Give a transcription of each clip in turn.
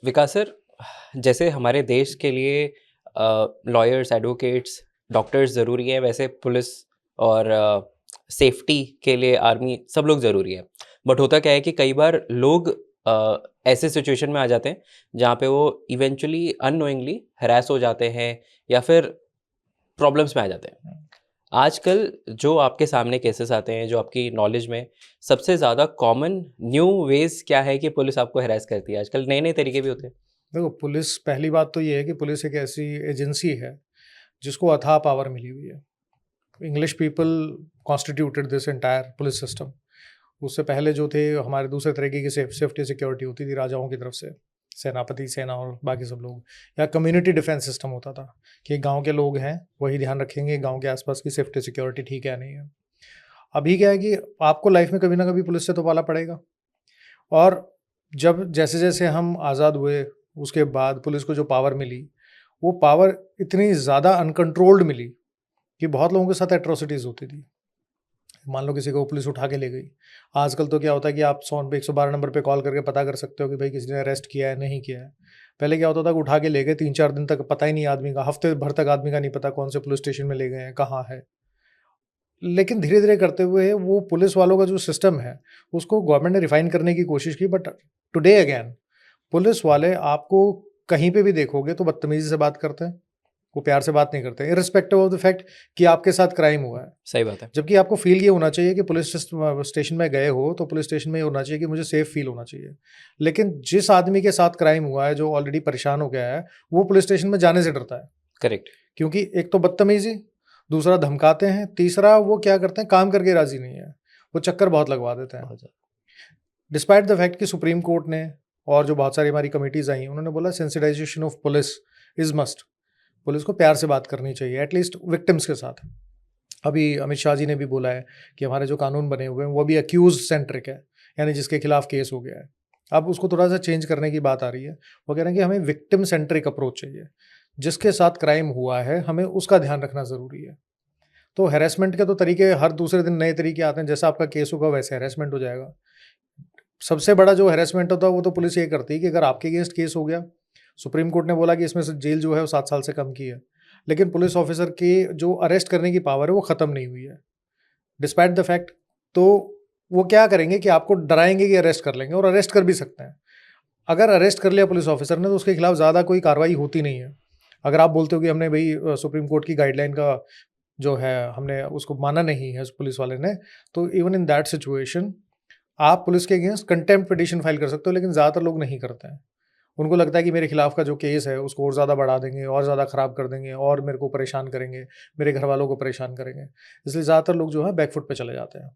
विकास sir, जैसे हमारे देश के लिए लॉयर्स, एडवोकेट्स, डॉक्टर्स ज़रूरी हैं, वैसे पुलिस और सेफ्टी के लिए आर्मी, सब लोग ज़रूरी है। बट होता क्या है कि कई बार लोग ऐसे सिचुएशन में आ जाते हैं जहाँ पे वो इवेंचुअली अननोइंगली हरास हो जाते हैं या फिर प्रॉब्लम्स में आ जाते हैं। आजकल जो आपके सामने केसेस आते हैं, जो आपकी नॉलेज में सबसे ज़्यादा कॉमन न्यू वेज क्या है कि पुलिस आपको हरास करती है? आजकल नए-नए तरीके भी होते हैं। देखो, पुलिस, पहली बात तो ये है कि पुलिस एक ऐसी एजेंसी है जिसको अथाह पावर मिली हुई है। English people constituted this entire police system. उससे पहले जो थे हमारे दूसरे तरीके की सेफ्टी सिक्योरिटी होती थी राजाओं की तरफ से, सेनापति, सेना और बाकी सब लोग, या कम्युनिटी डिफेंस सिस्टम होता था कि गांव के लोग हैं वही ध्यान रखेंगे गांव के आसपास की सेफ्टी सिक्योरिटी ठीक है या नहीं है। अभी क्या है कि आपको लाइफ में कभी ना कभी पुलिस से तो पाला पड़ेगा, और जब जैसे जैसे हम आज़ाद हुए उसके बाद पुलिस को जो पावर मिली, वो पावर इतनी ज़्यादा अनकंट्रोल्ड मिली कि बहुत लोगों के साथ एट्रोसिटीज़ होती थी। मान लो किसी को पुलिस उठा के ले गई। आजकल तो क्या होता है कि आप 112 नंबर पे कॉल करके पता कर सकते हो कि भाई किसी ने अरेस्ट किया है, नहीं किया है। पहले क्या होता था कि उठा के ले गए, 3-4 दिन तक पता ही नहीं आदमी का, हफ्ते भर तक आदमी का नहीं पता कौन से पुलिस स्टेशन में ले गए हैं, कहाँ है। लेकिन धीरे धीरे करते हुए वो पुलिस वालों का जो सिस्टम है उसको गवर्नमेंट ने रिफाइन करने की कोशिश की, बट टुडे अगेन पुलिस वाले आपको कहीं पे भी देखोगे तो बदतमीजी से बात करते हैं, वो प्यार से बात नहीं करते, इररिस्पेक्टिव ऑफ द फैक्ट कि आपके साथ क्राइम हुआ है। सही बात है। जबकि आपको फील ये होना चाहिए कि पुलिस स्टेशन में गए हो तो पुलिस स्टेशन में ये होना चाहिए कि मुझे सेफ फील होना चाहिए। लेकिन जिस आदमी के साथ क्राइम हुआ है, जो ऑलरेडी परेशान हो गया है, वो पुलिस स्टेशन में जाने से डरता है। करेक्ट। क्योंकि एक तो बदतमीजी, दूसरा धमकाते हैं, तीसरा वो क्या करते हैं, काम करके राजी नहीं है, वो चक्कर बहुत लगवा देते हैं। बहुत ज़्यादा। डिस्पाइट द फैक्ट कि सुप्रीम कोर्ट ने और जो बहुत सारी हमारी कमिटीज़ आई उन्होंने बोला sensitization of police is must. Police को प्यार से बात करनी चाहिए, एटलीस्ट विक्टिम्स के साथ। अभी अमित शाह जी ने भी बोला है कि हमारे जो कानून बने हुए हैं वो भी अक्यूज सेंट्रिक है, यानी जिसके खिलाफ केस हो गया है। अब उसको थोड़ा सा चेंज करने की बात आ रही है। वो कह रहे हैं कि हमें विक्टिम सेंट्रिक अप्रोच चाहिए, जिसके साथ क्राइम हुआ है हमें उसका ध्यान रखना ज़रूरी है। तो हैरेसमेंट के तो तरीके हर दूसरे दिन नए तरीके आते हैं, जैसा आपका केस होगा वैसे हैरेसमेंट हो जाएगा। सबसे बड़ा जो हैरेसमेंट होता है वो तो पुलिस ये करती है कि अगर आपके अगेंस्ट केस हो गया, सुप्रीम कोर्ट ने बोला कि इसमें से जेल जो है वो 7 साल से कम की है, लेकिन पुलिस ऑफिसर की जो अरेस्ट करने की पावर है वो ख़त्म नहीं हुई है डिस्पाइट द फैक्ट। तो वो क्या करेंगे कि आपको डराएंगे कि अरेस्ट कर लेंगे, और अरेस्ट कर भी सकते हैं। अगर अरेस्ट कर लिया पुलिस ऑफिसर ने तो उसके खिलाफ ज़्यादा कोई कार्रवाई होती नहीं है। अगर आप बोलते हो कि हमने भाई सुप्रीम कोर्ट की गाइडलाइन का जो है हमने उसको माना नहीं है उस पुलिस वाले ने, तो इवन इन दैट सिचुएशन आप पुलिस के अगेंस्ट कंटेम्प्ट पिटीशन फाइल कर सकते हो, लेकिन ज़्यादातर लोग नहीं करते हैं। उनको लगता है कि मेरे खिलाफ का जो केस है उसको और ज़्यादा बढ़ा देंगे, और ज़्यादा ख़राब कर देंगे, और मेरे को परेशान करेंगे, मेरे घर वालों को परेशान करेंगे। इसलिए ज़्यादातर लोग जो है बैकफुट पे चले जाते हैं।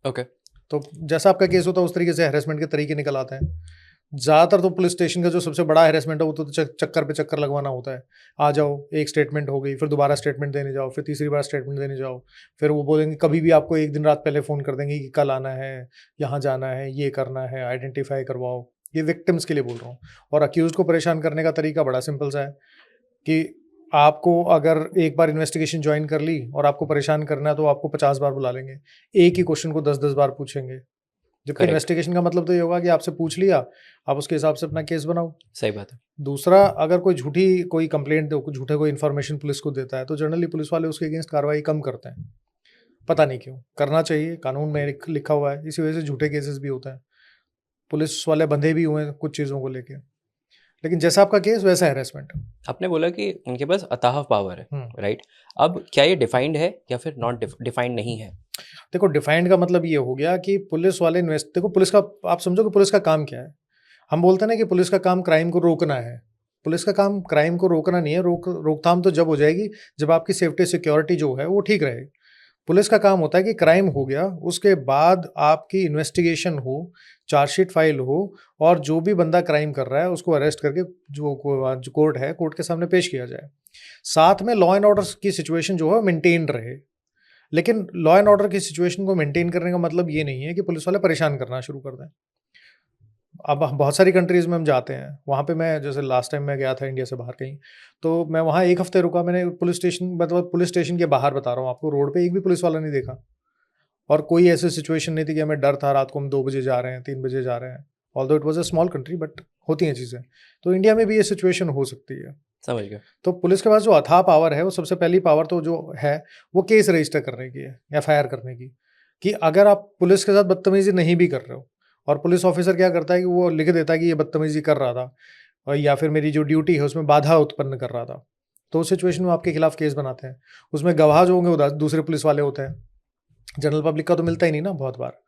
ओके। तो जैसा आपका केस होता है उस तरीके से हैरेसमेंट के तरीके निकल आते हैं। ज़्यादातर तो पुलिस स्टेशन का जो सबसे बड़ा हैरेसमेंट है वो तो चक्कर पे चक्कर लगवाना होता है। आ जाओ, एक स्टेटमेंट हो गई, फिर दोबारा स्टेटमेंट देने जाओ, फिर तीसरी बार स्टेटमेंट देने जाओ, फिर वो बोलेंगे कभी भी आपको एक दिन रात पहले फ़ोन कर देंगे कि कल आना है, यहाँ जाना है, ये करना है, आइडेंटिफाई करवाओ। ये विक्टिम्स के लिए बोल रहा हूँ। और अक्यूज़ को परेशान करने का तरीका बड़ा सिंपल सा है कि आपको अगर एक बार इन्वेस्टिगेशन ज्वाइन कर ली और आपको परेशान करना है तो आपको 50 बार बुला लेंगे। एक ही क्वेश्चन को 10-10 बार पूछेंगे। जबकि करेक्ट। इन्वेस्टिगेशन का मतलब तो ये होगा कि आपसे पूछ लिया, आप उसके हिसाब से अपना केस बनाओ। सही बात है। दूसरा, अगर कोई कंप्लेंट दो, झूठे कोई इन्फॉर्मेशन पुलिस को देता है तो जनरली पुलिस वाले उसके अगेंस्ट कार्रवाई कम करते हैं। पता नहीं क्यों, करना चाहिए, कानून में लिखा हुआ है, इसी वजह से झूठे केसेस भी होते हैं। पुलिस वाले बंधे भी हुए हैं कुछ चीज़ों को लेके। लेकिन जैसा आपका केस वैसा हैरेसमेंट। आपने बोला कि उनके पास अथाह पावर है, राइट? अब क्या ये डिफाइंड है या फिर नॉट डिफाइंड नहीं है? देखो, डिफाइंड का मतलब ये हो गया कि पुलिस वाले देखो, पुलिस का आप समझो कि पुलिस का काम क्या है। हम बोलते हैं ना कि पुलिस का काम क्राइम को रोकना है। पुलिस का काम क्राइम को रोकना नहीं है। रोकथाम तो जब हो जाएगी जब आपकी सेफ्टी सिक्योरिटी जो है वो ठीक रहे। पुलिस का काम होता है कि क्राइम हो गया, उसके बाद आपकी इन्वेस्टिगेशन हो, चार्जशीट फाइल हो, और जो भी बंदा क्राइम कर रहा है उसको अरेस्ट करके जो कोर्ट है, कोर्ट के सामने पेश किया जाए। साथ में लॉ एंड ऑर्डर की सिचुएशन जो है मेंटेन रहे। लेकिन लॉ एंड ऑर्डर की सिचुएशन को मेंटेन करने का मतलब ये नहीं है कि पुलिस वाले परेशान करना शुरू कर दें। अब बहुत सारी कंट्रीज़ में हम जाते हैं, वहाँ पे मैं जैसे लास्ट टाइम मैं गया था इंडिया से बाहर कहीं, तो मैं वहाँ 1 हफ़्ते रुका। मैंने पुलिस स्टेशन, मतलब पुलिस स्टेशन के बाहर बता रहा हूँ आपको, रोड पे एक भी पुलिस वाला नहीं देखा। और कोई ऐसी सिचुएशन नहीं थी कि हमें डर था रात को हम 2 बजे जा रहे हैं, 3 बजे जा रहे हैं। Although it was a small country, but होती हैं चीज़ें। तो इंडिया में भी ये सिचुएशन हो सकती है। समझ गया। तो पुलिस के पास जो अथाह पावर है, वो सबसे पहली पावर तो जो है, वो केस रजिस्टर करने की है, एफआईआर करने की। कि अगर आप पुलिस के साथ बदतमीजी नहीं भी कर रहे हो, और पुलिस ऑफिसर क्या करता है कि वो लिख देता है कि ये बदतमीजी कर रहा था, और या फिर मेरी जो ड्यूटी है उसमें बाधा उत्पन्न कर रहा था, तो उस सिचुएशन में आपके खिलाफ केस बनाते हैं। उसमें गवाह जो होंगे वो दूसरे पुलिस वाले होते हैं, जनरल पब्लिक का तो मिलता ही नहीं ना बहुत बार।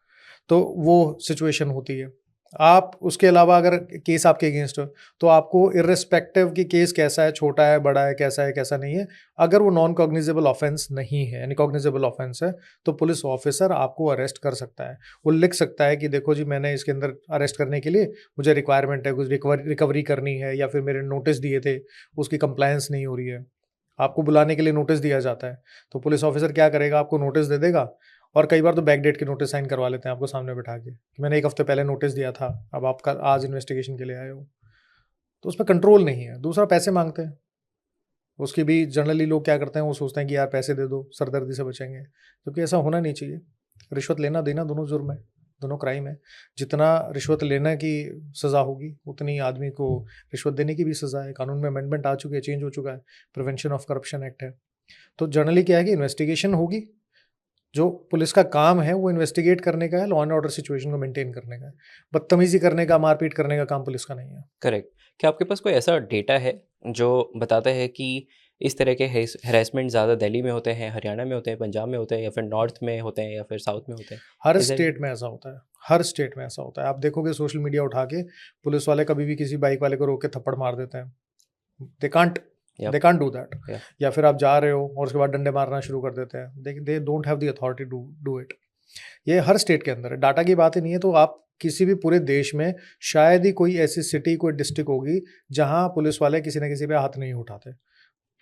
तो वो सिचुएशन होती है। आप उसके अलावा अगर केस आपके अगेंस्ट हो, तो आपको इर्रिस्पेक्टिव कि केस कैसा है, छोटा है, बड़ा है, कैसा नहीं है, अगर वो नॉन कॉग्निजेबल ऑफेंस नहीं है, यानी कॉग्निजेबल ऑफेंस है, तो पुलिस ऑफिसर आपको अरेस्ट कर सकता है। वो लिख सकता है कि देखो जी, मैंने इसके अंदर अरेस्ट करने के लिए मुझे रिक्वायरमेंट है, कुछ रिकवरी करनी है, या फिर मेरे नोटिस दिए थे उसकी कंप्लायंस नहीं हो रही है। आपको बुलाने के लिए नोटिस दिया जाता है, तो पुलिस ऑफिसर क्या करेगा, आपको नोटिस दे देगा। और कई बार तो बैक डेट के नोटिस साइन करवा लेते हैं आपको सामने बैठा के, कि मैंने 1 हफ्ते पहले नोटिस दिया था, अब आप कल आज इन्वेस्टिगेशन के लिए आए हो। तो उसमें कंट्रोल नहीं है। दूसरा, पैसे मांगते हैं। उसकी भी जनरली लोग क्या करते हैं, वो सोचते हैं कि यार पैसे दे दो, सरदर्दी से बचेंगे, क्योंकि ऐसा होना नहीं चाहिए। रिश्वत लेना देना दोनों जुर्म है, दोनों क्राइम है। जितना रिश्वत लेने की सज़ा होगी, उतनी आदमी को रिश्वत देने की भी सज़ा है। कानून में अमेंडमेंट आ चुकी है, चेंज हो चुका है, प्रिवेंशन ऑफ करप्शन एक्ट है। तो जनरली क्या है कि इन्वेस्टिगेशन होगी, जो पुलिस का काम है वो इन्वेस्टिगेट करने का है, लॉ एंड ऑर्डर सिचुएशन को मेंटेन करने का है। बदतमीजी करने का, मारपीट करने का काम पुलिस का नहीं है। करेक्ट। क्या आपके पास कोई ऐसा डेटा है जो बताता है कि इस तरह के हैरेसमेंट ज़्यादा दिल्ली में होते हैं, हरियाणा में होते हैं, पंजाब में होते हैं, या फिर नॉर्थ में होते हैं, या फिर साउथ में होते हैं? हर इज़ देयर? स्टेट में ऐसा होता है, हर स्टेट में ऐसा होता है। आप देखोगे सोशल मीडिया उठा के, पुलिस वाले कभी भी किसी बाइक वाले को रोक के थप्पड़ मार देते हैं। They can't yap, they can't do that. या या फिर आप जा रहे हो और उसके बाद डंडे मारना शुरू कर देते हैं। They don't have the authority to do it. ये हर स्टेट के अंदर है, डाटा की बात ही नहीं है। तो आप किसी भी पूरे देश में शायद ही कोई ऐसी सिटी, कोई डिस्ट्रिक्ट होगी जहां पुलिस वाले किसी न किसी पे हाथ नहीं उठाते।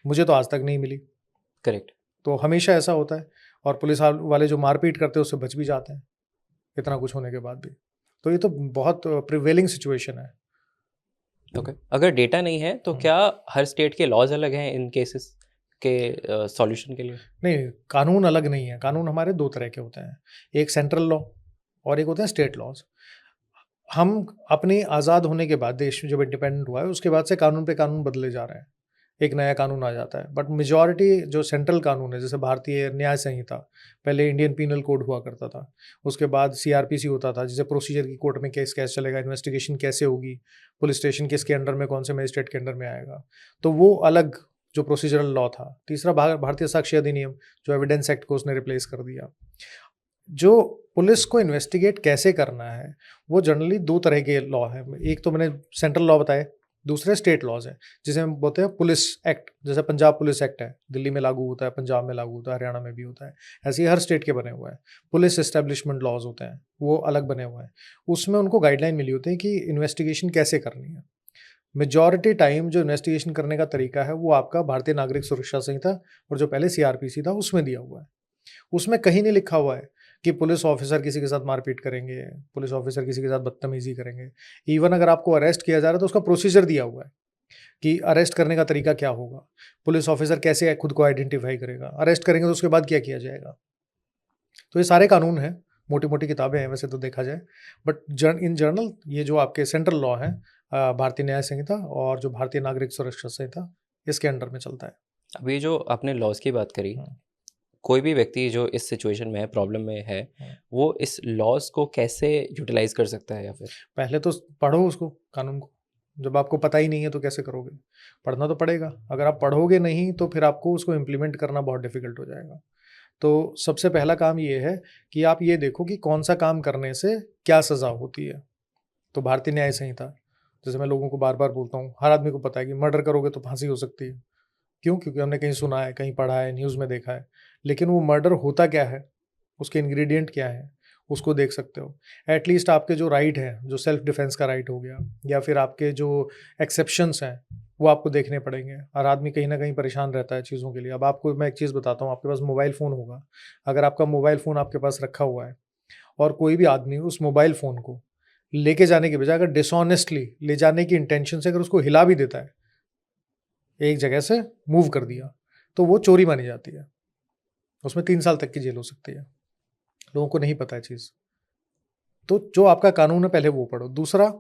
मुझे तो आज तक नहीं मिली। करेक्ट। तो हमेशा ऐसा होता है, और पुलिस वाले जो मारपीट करते हैं उससे बच भी जाते हैं, इतना कुछ होने के बाद भी। तो ये तो बहुत प्रिवेलिंग सिचुएशन है। ओके। अगर डेटा नहीं है तो क्या हर स्टेट के लॉज अलग हैं इन केसेस के सॉल्यूशन के लिए? नहीं, कानून अलग नहीं है। कानून हमारे 2 तरह के होते हैं, एक सेंट्रल लॉ और एक होते हैं स्टेट लॉज। हम अपनी आज़ाद होने के बाद, देश जब इंडिपेंडेंट हुआ है, उसके बाद से कानून पे कानून बदले जा रहे हैं। एक नया कानून आ जाता है, बट मेजॉरिटी जो सेंट्रल कानून है, जैसे भारतीय न्याय संहिता, पहले इंडियन पीनल कोड हुआ करता था, उसके बाद सीआरपीसी होता था, जिसे प्रोसीजर की कोर्ट में केस कैसे चलेगा, इन्वेस्टिगेशन कैसे होगी, पुलिस स्टेशन किसके अंडर में, कौन से मजिस्ट्रेट के अंडर में आएगा, तो वो अलग जो प्रोसीजरल लॉ था। तीसरा भारतीय साक्ष्य अधिनियम, जो एविडेंस एक्ट को उसने रिप्लेस कर दिया। जो पुलिस को इन्वेस्टिगेट कैसे करना है, वो जनरली 2 तरह के लॉ है। एक तो मैंने सेंट्रल लॉ बताया, दूसरे स्टेट लॉज है, जिसे हम बोलते हैं पुलिस एक्ट। जैसे पंजाब पुलिस एक्ट है, दिल्ली में लागू होता है, पंजाब में लागू होता है, हरियाणा में भी होता है। ऐसे ही हर स्टेट के बने हुए हैं। पुलिस एस्टेब्लिशमेंट लॉज होते हैं, वो अलग बने हुए हैं। उसमें उनको गाइडलाइन मिली होती है कि इन्वेस्टिगेशन कैसे करनी है। मेजॉरिटी टाइम जो इन्वेस्टिगेशन करने का तरीका है, वो आपका भारतीय नागरिक सुरक्षा संहिता और जो पहले सीआरपीसी था उसमें दिया हुआ है। उसमें कहीं नहीं लिखा हुआ है कि पुलिस ऑफिसर किसी के साथ मारपीट करेंगे, पुलिस ऑफिसर किसी के साथ बदतमीजी करेंगे। इवन अगर आपको अरेस्ट किया जा रहा है तो उसका प्रोसीजर दिया हुआ है कि अरेस्ट करने का तरीका क्या होगा, पुलिस ऑफिसर कैसे खुद को आइडेंटिफाई करेगा, अरेस्ट करेंगे तो उसके बाद क्या किया जाएगा। तो ये सारे कानून हैं, मोटी मोटी किताबें हैं वैसे तो देखा जाए, बट इन जर्नल ये जो आपके सेंट्रल लॉ हैं, भारतीय न्याय संहिता और जो भारतीय नागरिक सुरक्षा संहिता, इसके अंडर में चलता है। अभी जो आपने लॉज की बात करी, हाँ, कोई भी व्यक्ति जो इस सिचुएशन में है, प्रॉब्लम में है, हाँ। वो इस लॉज को कैसे यूटिलाइज कर सकता है? या फिर पहले तो पढ़ो उसको, कानून को। जब आपको पता ही नहीं है तो कैसे करोगे? पढ़ना तो पड़ेगा। अगर आप पढ़ोगे नहीं तो फिर आपको उसको इम्प्लीमेंट करना बहुत डिफ़िकल्ट हो जाएगा। तो सबसे पहला काम ये है कि आप ये देखो कि कौन-सा काम करने से क्या सज़ा होती है। तो भारतीय न्याय संहिता, जैसे मैं लोगों को बार-बार बोलता हूँ, हर आदमी को पता है कि मर्डर करोगे तो फांसी हो सकती है। क्यों? क्योंकि हमने कहीं सुना है, कहीं पढ़ा है, न्यूज़ में देखा है। लेकिन वो मर्डर होता क्या है? उसके इंग्रीडिएंट क्या हैं? उसको देख सकते हो। एटलीस्ट आपके जो राइट हैं, जो सेल्फ डिफेंस का राइट हो गया, या फिर आपके जो एक्सेप्शंस हैं, वो आपको देखने पड़ेंगे। हर आदमी कहीं न कहीं परेशान रहता है चीज़ों के लिए। अब आपको मैं एक चीज़ बताता हूँ, आपके पास मोबाइल फ़ोन होगा। अगर आपका मोबाइल फ़ोन आपके पास रखा हुआ है और कोई भी आदमी उस मोबाइल फ़ोन को लेके जाने के बजाय अगर डिसऑनेस्टली ले जाने की इंटेंशन से अगर उसको हिला भी देता है, एक जगह से मूव कर दिया, तो वो चोरी मानी जाती है। उसमें 3 साल तक की जेल हो सकती है। लोगों को नहीं पता है चीज़। तो जो आपका कानून है पहले वो पढ़ो। दूसरा,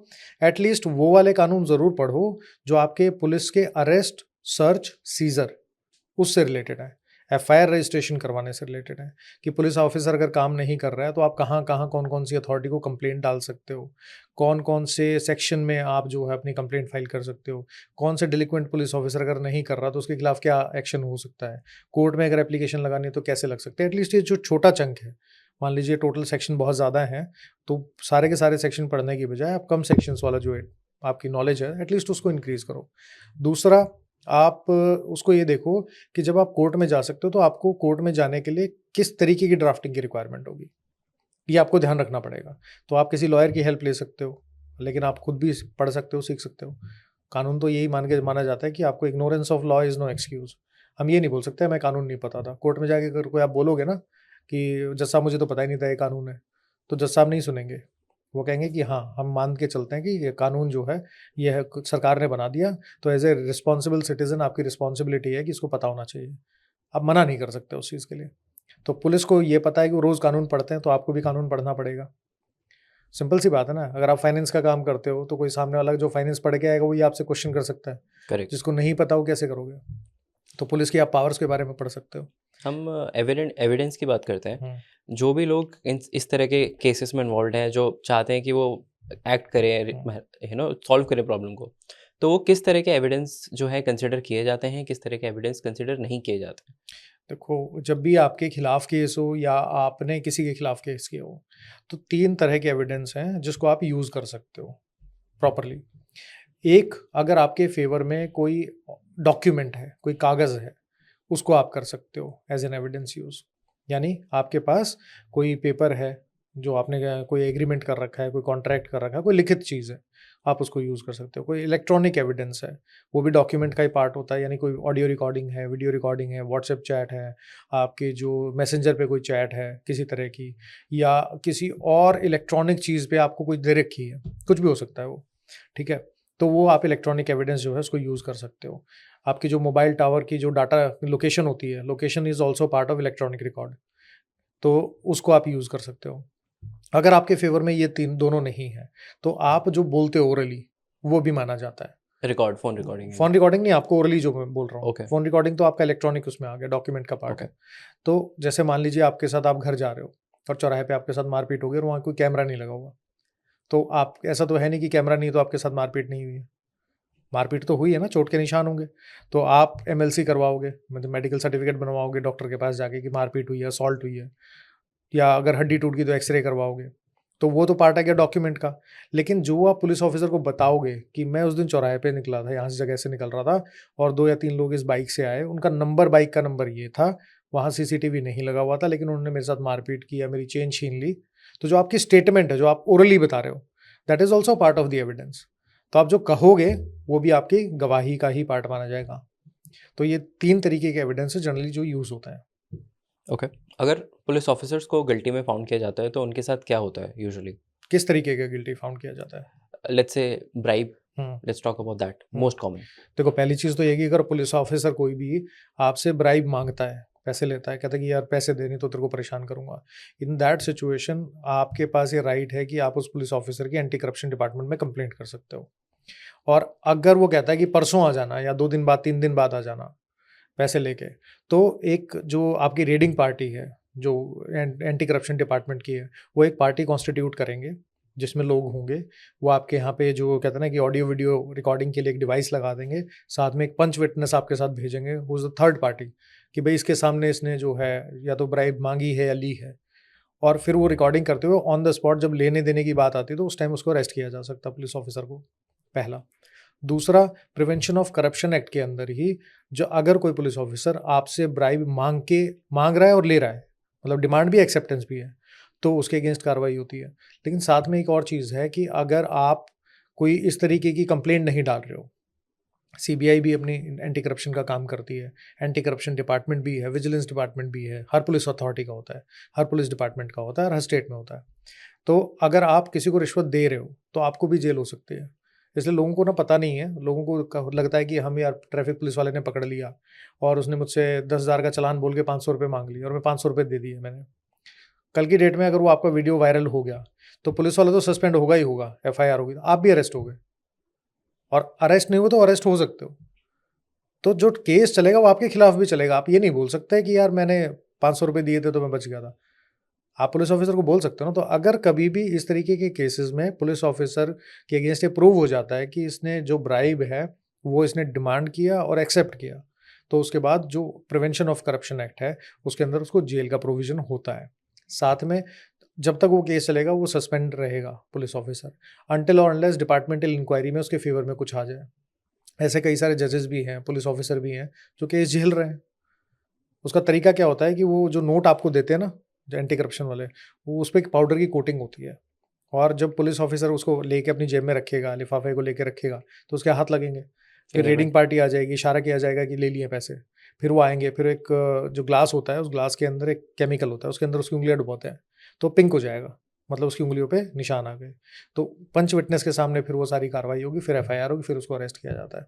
एटलीस्ट वो वाले कानून ज़रूर पढ़ो जो आपके पुलिस के अरेस्ट, सर्च, सीजर उससे रिलेटेड है, एफआईआर रजिस्ट्रेशन करवाने से रिलेटेड है, कि पुलिस ऑफिसर अगर काम नहीं कर रहा है तो आप कहाँ कहाँ कौन कौन सी अथॉरिटी को कंप्लेंट डाल सकते हो, कौन कौन से सेक्शन में आप जो है अपनी कंप्लेंट फाइल कर सकते हो, कौन से डिलिक्वेंट पुलिस ऑफिसर अगर नहीं कर रहा तो उसके खिलाफ क्या एक्शन हो सकता है, कोर्ट में अगर एप्लीकेशन लगानी है तो कैसे लग सकते हैं। एटलीस्ट ये जो छोटा चंक है, मान लीजिए टोटल सेक्शन बहुत ज़्यादा है, तो सारे के सारे सेक्शन पढ़ने की बजाय आप कम सेक्शंस वाला जो है आपकी नॉलेज है एटलीस्ट उसको इंक्रीज करो। दूसरा, आप उसको ये देखो कि जब आप कोर्ट में जा सकते हो तो आपको कोर्ट में जाने के लिए किस तरीके की ड्राफ्टिंग की रिक्वायरमेंट होगी, ये आपको ध्यान रखना पड़ेगा। तो आप किसी लॉयर की हेल्प ले सकते हो, लेकिन आप खुद भी पढ़ सकते हो, सीख सकते हो। कानून तो यही माना जाता है कि आपको ignorance of law is no excuse. हम ये नहीं बोल सकते हमें कानून नहीं पता था। कोर्ट में जाके अगर कोई आप बोलोगे ना कि जज साहब मुझे तो पता ही नहीं था ये कानून है, तो जज साहब नहीं सुनेंगे। वो कहेंगे कि हाँ, हम मान के चलते हैं कि ये कानून जो है ये है सरकार ने बना दिया, तो एज ए रिस्पॉन्सिबल सिटीजन आपकी रिस्पॉन्सिबिलिटी है कि इसको पता होना चाहिए। आप मना नहीं कर सकते उस चीज़ के लिए। तो पुलिस को ये पता है कि वो रोज़ कानून पढ़ते हैं, तो आपको भी कानून पढ़ना पड़ेगा। सिंपल सी बात है ना। अगर आप फाइनेंस का काम करते हो तो कोई सामने वाला जो फाइनेंस पढ़ के आएगा वही आपसे क्वेश्चन कर सकता है। करेक्ट। जिसको नहीं पता वो कैसे करोगे। तो पुलिस की आप पावर्स के बारे में पढ़ सकते हो। हम एविडेंस की बात करते हैं। हम्म, जो भी लोग इस तरह के केसेस में इन्वॉल्व हैं, जो चाहते हैं कि वो एक्ट करें, सॉल्व करें प्रॉब्लम को, तो वो किस तरह के एविडेंस जो है कंसिडर किए जाते हैं, किस तरह के एविडेंस कंसिडर नहीं किए जाते हैं? देखो, जब भी आपके खिलाफ केस हो या आपने किसी के खिलाफ केस किया हो, तो 3 तरह के एविडेंस हैं जिसको आप यूज़ कर सकते हो प्रॉपरली। एक, अगर आपके फेवर में कोई डॉक्यूमेंट है, कोई कागज़ है, उसको आप कर सकते हो एज एन एविडेंस यूज़। यानी आपके पास कोई पेपर है जो आपने कोई एग्रीमेंट कर रखा है, कोई कॉन्ट्रैक्ट कर रखा है, कोई लिखित चीज़ है, आप उसको यूज़ कर सकते हो। कोई इलेक्ट्रॉनिक एविडेंस है, वो भी डॉक्यूमेंट का ही पार्ट होता है। यानी कोई ऑडियो रिकॉर्डिंग है, वीडियो रिकॉर्डिंग है, व्हाट्सएप चैट है, आपके जो मैसेंजर पे कोई चैट है किसी तरह की, या किसी और इलेक्ट्रॉनिक चीज़ पे आपको कुछ दे रखी है, कुछ भी हो सकता है वो, ठीक है। तो वो आप इलेक्ट्रॉनिक एविडेंस जो है उसको यूज़ कर सकते हो। आपकी जो मोबाइल टावर की जो डाटा लोकेशन होती है, location is also part of electronic record, तो उसको आप यूज़ कर सकते हो। अगर आपके फेवर में ये 3 दोनों नहीं है, तो आप जो बोलते हो ओरली, वो भी माना जाता है। Phone recording. फ़ोन रिकॉर्डिंग नहीं, आपको ओरली जो मैं बोल रहा हूँ। ओके। फ़ोन रिकॉर्डिंग तो आपका इलेक्ट्रॉनिक उसमें आ गया, डॉक्यूमेंट का पार्ट ओके। है। तो जैसे मान लीजिए आपके साथ आप घर जा रहे हो और चौराहे पे आपके साथ मारपीट हो गई और वहाँ कोई कैमरा नहीं लगा हुआ। तो आप, ऐसा तो है नहीं कि कैमरा नहीं तो आपके साथ मारपीट नहीं हुई है। मारपीट तो हुई है ना, चोट के निशान होंगे। तो आप एमएलसी करवाओगे, मतलब मेडिकल सर्टिफिकेट बनवाओगे डॉक्टर के पास जाके कि मारपीट हुई है, असॉल्ट हुई है, या अगर हड्डी टूट गई तो एक्सरे करवाओगे। तो वो तो पार्ट आ गया डॉक्यूमेंट का। लेकिन जो आप पुलिस ऑफिसर को बताओगे कि मैं उस दिन चौराहे पे निकला था, यहाँ से जगह से निकल रहा था और 2 या 3 लोग इस बाइक से आए, उनका नंबर, बाइक का नंबर ये था, वहाँ सीसीटीवी नहीं लगा हुआ था, लेकिन उन्होंने मेरे साथ मारपीट की या मेरी चेन छीन ली। तो जो आपकी स्टेटमेंट है, जो आप ओरली बता रहे हो, that is also part of the evidence. तो आप जो कहोगे वो भी आपकी गवाही का ही पार्ट माना जाएगा। तो ये 3 तरीके के एविडेंस है जनरली जो यूज होता है। ओके। अगर पुलिस ऑफिसर्स को गिल्टी में फाउंड किया जाता है तो उनके साथ क्या होता है यूजुअली? किस तरीके का गिल्टी फाउंड किया जाता है? Let's say bribe, hmm let's talk about that, hmm. Most common. देखो, पहली चीज़ तो ये कि अगर पुलिस ऑफिसर कोई भी आपसे ब्राइब मांगता है, पैसे लेता है, कहता है कि यार पैसे दे नहीं तो तेरे को परेशान करूंगा, इन दैट सिचुएशन आपके पास ये राइट है कि आप उस पुलिस ऑफिसर की एंटी करप्शन डिपार्टमेंट में कंप्लेंट कर सकते हो। और अगर वो कहता है कि परसों आ जाना या 2 दिन बाद, 3 दिन बाद आ जाना पैसे लेके, तो एक जो आपकी रेडिंग पार्टी है जो एंटी करप्शन डिपार्टमेंट की है, वो एक पार्टी कॉन्स्टिट्यूट करेंगे जिसमें लोग होंगे। वो आपके यहाँ पे जो कहते हैं ना कि ऑडियो वीडियो रिकॉर्डिंग के लिए एक डिवाइस लगा देंगे, साथ में एक पंच विटनेस आपके साथ भेजेंगे, who is the third party, कि भाई इसके सामने इसने जो है या तो ब्राइब मांगी है या ली है। और फिर वो रिकॉर्डिंग करते हुए ऑन द स्पॉट जब लेने देने की बात आती है तो उस टाइम उसको अरेस्ट किया जा सकता है, पुलिस ऑफिसर को, पहला। दूसरा, प्रिवेंशन ऑफ करप्शन एक्ट के अंदर ही, जो अगर कोई पुलिस ऑफिसर आपसे ब्राइब मांग रहा है और ले रहा है, मतलब डिमांड भी एक्सेप्टेंस भी है, तो उसके अगेंस्ट कार्रवाई होती है। लेकिन साथ में एक और चीज़ है कि अगर आप कोई इस तरीके की कंप्लेंट नहीं डाल रहे हो, सीबीआई भी अपनी एंटी करप्शन का काम करती है, एंटी करप्शन डिपार्टमेंट भी है, विजिलेंस डिपार्टमेंट भी है, हर पुलिस अथॉरिटी का होता है, हर पुलिस डिपार्टमेंट का होता है और हर स्टेट में होता है। तो अगर आप किसी को रिश्वत दे रहे हो तो आपको भी जेल हो सकती है। इसलिए लोगों को ना पता नहीं है, लोगों को लगता है कि हम यार ट्रैफिक पुलिस वाले ने पकड़ लिया और उसने मुझसे 10,000 का चालान बोल के 500 रुपये मांग लिए और मैं 500 रुपये दे दिए मैंने। कल की डेट में अगर वो आपका वीडियो वायरल हो गया तो पुलिस वाला तो सस्पेंड होगा ही होगा, एफआईआर होगी, आप भी अरेस्ट हो गए, और अरेस्ट नहीं हुए तो अरेस्ट हो सकते हो। तो जो केस चलेगा वो आपके खिलाफ भी चलेगा। आप ये नहीं बोल सकते कि यार मैंने 500 रुपये दिए थे तो मैं बच गया था। आप पुलिस ऑफिसर को बोल सकते हो ना। तो अगर कभी भी इस तरीके के केसेस में पुलिस ऑफिसर के अगेंस्ट ये प्रूव हो जाता है कि इसने जो ब्राइब है वो इसने डिमांड किया और एक्सेप्ट किया, तो उसके बाद जो प्रिवेंशन ऑफ करप्शन एक्ट है उसके अंदर उसको जेल का प्रोविजन होता है। साथ में जब तक वो केस चलेगा वो सस्पेंड रहेगा पुलिस ऑफिसर, अनटिल और अनलेस डिपार्टमेंटल इंक्वायरी में उसके फेवर में कुछ आ जाए। ऐसे कई सारे जजेस भी हैं, पुलिस ऑफिसर भी हैं जो केस झेल रहे हैं। उसका तरीका क्या होता है कि वो जो नोट आपको देते हैं ना, जो एंटी करप्शन वाले, वो उस पर एक पाउडर की कोटिंग होती है, और जब पुलिस ऑफिसर उसको लेके अपनी जेब में रखेगा, लिफाफे को लेके रखेगा, तो उसके हाथ लगेंगे। फिर ठीक है रेडिंग पार्टी आ जाएगी, इशारा किया जाएगा कि ले लिए पैसे। फिर वो आएंगे, फिर एक जो ग्लास होता है उस ग्लास के अंदर एक केमिकल होता है, उसके अंदर उसकी उंगलियां डुबोते हैं, तो पिंक हो जाएगा, मतलब उसकी उंगलियों पे निशान आ गए। तो पंच विटनेस के सामने फिर वो सारी कार्रवाई होगी, फिर एफआईआर होगी, फिर उसको अरेस्ट किया जाता है।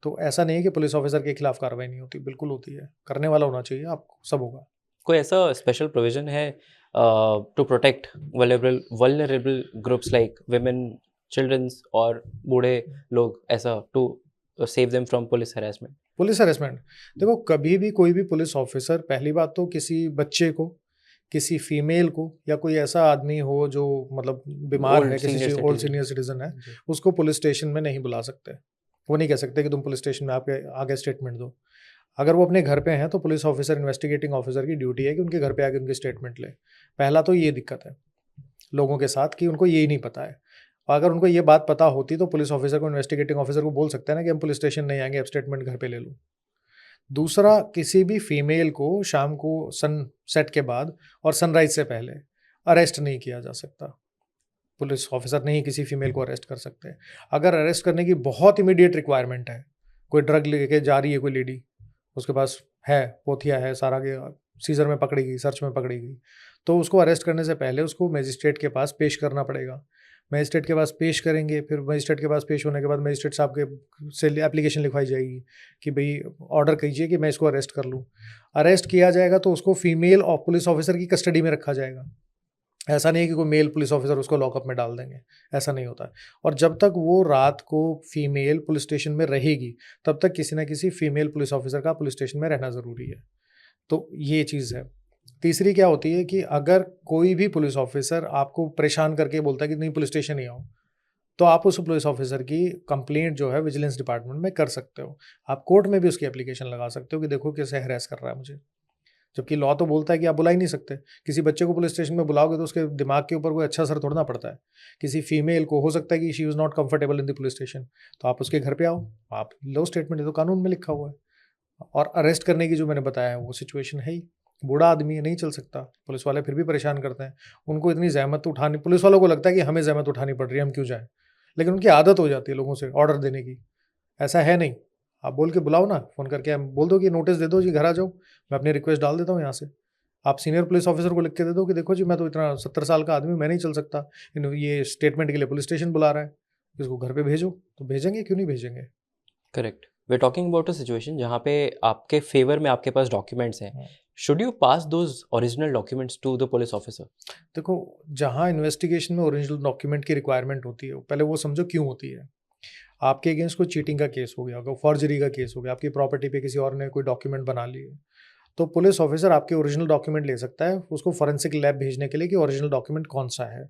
तो ऐसा नहीं है कि पुलिस ऑफिसर के खिलाफ कार्रवाई नहीं होती, बिल्कुल होती है। करने वाला होना चाहिए, आपको सब होगा। कोई ऐसा स्पेशल प्रोविजन है to protect vulnerable groups like women, childrens और बूढ़े लोग, ऐसा to save them from police harassment? Police harassment, देखो कभी भी कोई भी पुलिस ऑफिसर, पहली बात तो किसी बच्चे को, किसी फीमेल को, या कोई ऐसा आदमी हो जो मतलब बीमार ओल्ड है, किसी सीनियर चीज ओल्ड सिटीजन? सीनियर सिटीजन है, जी। उसको पुलिस स्टेशन में नहीं बुला सकते। वो नहीं कह सकते कि तुम पुलिस स्टेशन में आपके आगे स्टेटमेंट दो। अगर वो अपने घर पे हैं तो पुलिस ऑफिसर, इन्वेस्टिगेटिंग ऑफिसर की ड्यूटी है कि उनके घर पे आके उनकी स्टेटमेंट ले। पहला तो ये दिक्कत है लोगों के साथ कि उनको यही नहीं पता है। और अगर उनको ये बात पता होती तो पुलिस ऑफिसर को, इन्वेस्टिगेटिंग ऑफिसर को बोल सकते हैं ना कि हम पुलिस स्टेशन नहीं आएंगे, अब स्टेटमेंट घर पे ले लो। दूसरा, किसी भी फीमेल को शाम को सनसेट के बाद और सनराइज से पहले अरेस्ट नहीं किया जा सकता। पुलिस ऑफिसर नहीं किसी फीमेल को अरेस्ट कर सकते। अगर अरेस्ट करने की बहुत इमीडिएट रिक्वायरमेंट है, कोई ड्रग लेके जा रही है कोई लेडी, उसके पास है, पोथिया है, सारा के सीजर में पकड़ी गई, सर्च में पकड़ी गई, तो उसको अरेस्ट करने से पहले उसको मजिस्ट्रेट के पास पेश करना पड़ेगा। मजिस्ट्रेट के पास पेश करेंगे, फिर मजिस्ट्रेट के पास पेश होने के बाद मजिस्ट्रेट साहब के से एप्लीकेशन लिखवाई जाएगी कि भाई ऑर्डर कीजिए कि मैं इसको अरेस्ट कर लूँ। अरेस्ट किया जाएगा तो उसको फीमेल और पुलिस ऑफिसर की कस्टडी में रखा जाएगा। ऐसा नहीं है कि कोई मेल पुलिस ऑफिसर उसको लॉकअप में डाल देंगे, ऐसा नहीं होता है। और जब तक वो रात को फीमेल पुलिस स्टेशन में रहेगी, तब तक किसी ना किसी फीमेल पुलिस ऑफिसर का पुलिस स्टेशन में रहना ज़रूरी है। तो ये चीज़ है। तीसरी क्या होती है कि अगर कोई भी पुलिस ऑफिसर आपको परेशान करके बोलता है कि नहीं पुलिस स्टेशन ही आओ, तो आप उस पुलिस ऑफिसर की कंप्लेंट जो है विजिलेंस डिपार्टमेंट में कर सकते हो। आप कोर्ट में भी उसकी एप्लीकेशन लगा सकते हो कि देखो कैसे हरास कर रहा है मुझे। जबकि लॉ तो बोलता है कि आप बुला ही नहीं सकते। किसी बच्चे को पुलिस स्टेशन में बुलाओगे तो उसके दिमाग के ऊपर कोई अच्छा असर थोड़ा ना पड़ता है। किसी फीमेल को हो सकता है कि she was not comfortable in the police station, तो आप उसके घर पे आओ, आप लो स्टेटमेंट, ये तो कानून में लिखा हुआ है। और अरेस्ट करने की जो मैंने बताया है वो सिचुएशन है ही। बूढ़ा आदमी है, नहीं चल सकता, पुलिस वाले फिर भी परेशान करते हैं। उनको इतनी जहमत उठानी, पुलिस वालों को लगता है कि हमें जहमत उठानी पड़ रही है, हम क्यों जाएं, लेकिन उनकी आदत हो जाती है लोगों से ऑर्डर देने की। ऐसा है नहीं, आप बोल के बुलाओ ना, फ़ोन करके हम बोल दो कि नोटिस दे दो जी, घर आ जाओ, मैं अपनी रिक्वेस्ट डाल देता हूँ यहाँ से। आप सीनियर पुलिस ऑफिसर को लिख के दे दो कि देखो जी मैं तो इतना 70 साल का आदमी हूँ, मैं नहीं चल सकता, ये स्टेटमेंट के लिए पुलिस स्टेशन बुला रहा है, इसको घर पे भेजो। तो भेजेंगे, क्यों नहीं भेजेंगे। Correct. We are talking about a situation जहाँ पे आपके फेवर में आपके पास डॉक्यूमेंट्स हैं, हाँ। Should you pass those original documents to the police officer? देखो, जहाँ इन्वेस्टिगेशन में ओरिजिनल डॉक्यूमेंट की रिक्वायरमेंट होती है, पहले वो समझो क्यों होती है। आपके अगेंस्ट कोई चीटिंग का केस हो गया, फॉर्जरी का केस हो गया, आपकी प्रॉपर्टी पे किसी और ने कोई डॉक्यूमेंट बना लिए, तो पुलिस ऑफिसर आपके ओरिजिनल डॉक्यूमेंट ले सकता है उसको फॉरेंसिक लैब भेजने के लिए कि ओरिजिनल डॉक्यूमेंट कौन सा है।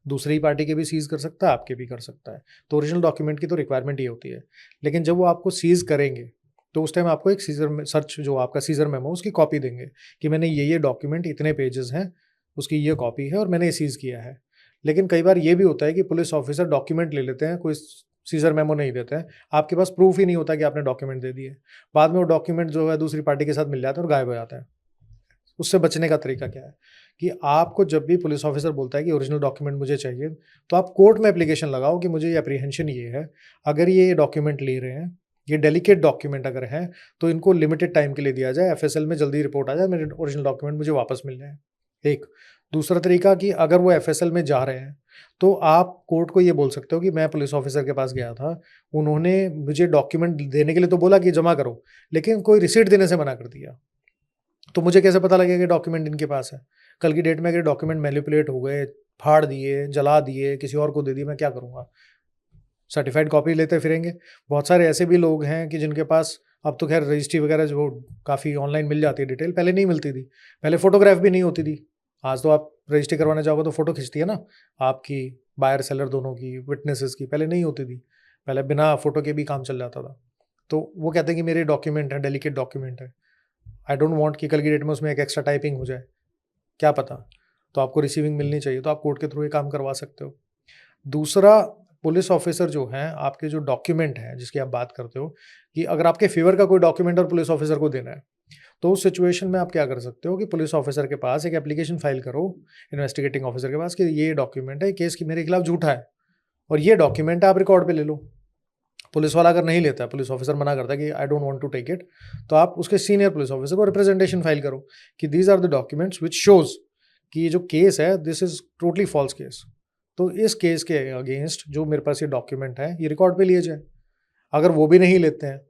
दूसरी पार्टी के भी सीज कर सकता है, आपके भी कर सकता है। तो ओरिजिनल डॉक्यूमेंट की तो रिक्वायरमेंट ये होती है। लेकिन जब वो आपको सीज करेंगे तो उस टाइम आपको एक सीजर में सर्च, जो आपका सीजर मेमो, उसकी कॉपी देंगे कि मैंने ये डॉक्यूमेंट इतने पेजेस हैं, उसकी ये कॉपी है और मैंने ये सीज किया है। लेकिन कई बार ये भी होता है कि पुलिस ऑफिसर डॉक्यूमेंट ले लेते हैं, कोई सीजर मेमो नहीं देते हैं, आपके पास प्रूफ ही नहीं होता कि आपने डॉक्यूमेंट दे दिए। बाद में वो डॉक्यूमेंट जो है दूसरी पार्टी के साथ मिल जाता है और गायब हो जाता है। उससे बचने का तरीका क्या है कि आपको जब भी पुलिस ऑफिसर बोलता है कि ओरिजिनल डॉक्यूमेंट मुझे चाहिए, तो आप कोर्ट में एप्लीकेशन लगाओ कि मुझे ये अप्रीहेंशन ये है, अगर ये डॉक्यूमेंट ले रहे हैं, ये डेलिकेट डॉक्यूमेंट अगर हैं, तो इनको लिमिटेड टाइम के लिए दिया जाए, एफएसएल में जल्दी रिपोर्ट आ जाए, मेरे ओरिजिनल डॉक्यूमेंट मुझे वापस मिल जाए। एक दूसरा तरीका कि अगर वो एफएसएल में जा रहे हैं, तो आप कोर्ट को ये बोल सकते हो कि मैं पुलिस ऑफिसर के पास गया था, उन्होंने मुझे डॉक्यूमेंट देने के लिए तो बोला कि जमा करो, लेकिन कोई रिसीट देने से मना कर दिया। तो मुझे कैसे पता लगेगा कि डॉक्यूमेंट इनके पास है? कल की डेट में अगर डॉक्यूमेंट मैनिपुलेट हो गए, फाड़ दिए, जला दिए, किसी और को दे दिए, मैं क्या करूँगा? सर्टिफाइड कॉपी लेते फिरेंगे। बहुत सारे ऐसे भी लोग हैं कि जिनके पास, अब तो खैर रजिस्ट्री वगैरह जो काफ़ी ऑनलाइन मिल जाती है डिटेल, पहले नहीं मिलती थी। पहले फ़ोटोग्राफ भी नहीं होती थी। आज तो आप रजिस्ट्री करवाने जाओगे तो फ़ोटो खिंचती है ना आपकी, बायर सेलर दोनों की, विटनेसेस की। पहले नहीं होती थी, पहले बिना फ़ोटो के भी काम चल जाता था। तो वो कहते हैं कि मेरे डॉक्यूमेंट है, डेलिकेट डॉक्यूमेंट है, आई डोंट वांट कि कल की डेट में उसमें एक एक्स्ट्रा टाइपिंग हो जाए, क्या पता। तो आपको रिसीविंग मिलनी चाहिए, तो आप कोर्ट के थ्रू ये काम करवा सकते हो। दूसरा, पुलिस ऑफिसर जो हैं, आपके जो डॉक्यूमेंट हैं जिसकी आप बात करते हो, कि अगर आपके फेवर का कोई डॉक्यूमेंट और पुलिस ऑफिसर को देना है, तो उस सिचुएशन में आप क्या कर सकते हो कि पुलिस ऑफिसर के पास एक एप्लीकेशन फाइल करो, इन्वेस्टिगेटिंग ऑफिसर के पास, कि ये डॉक्यूमेंट है, केस की मेरे खिलाफ झूठा है और ये डॉक्यूमेंट आप रिकॉर्ड पे ले लो। पुलिस वाला अगर नहीं लेता है, पुलिस ऑफिसर मना करता है कि I don't want to take it, तो आप उसके सीनियर पुलिस ऑफिसर को रिप्रेजेंटेशन फाइल करो कि these are the documents which shows कि ये जो केस है, this is totally false case. तो इस केस के अगेंस्ट जो मेरे पास ये डॉक्यूमेंट है, ये रिकॉर्ड पे लिए जाए। अगर वो भी नहीं लेते हैं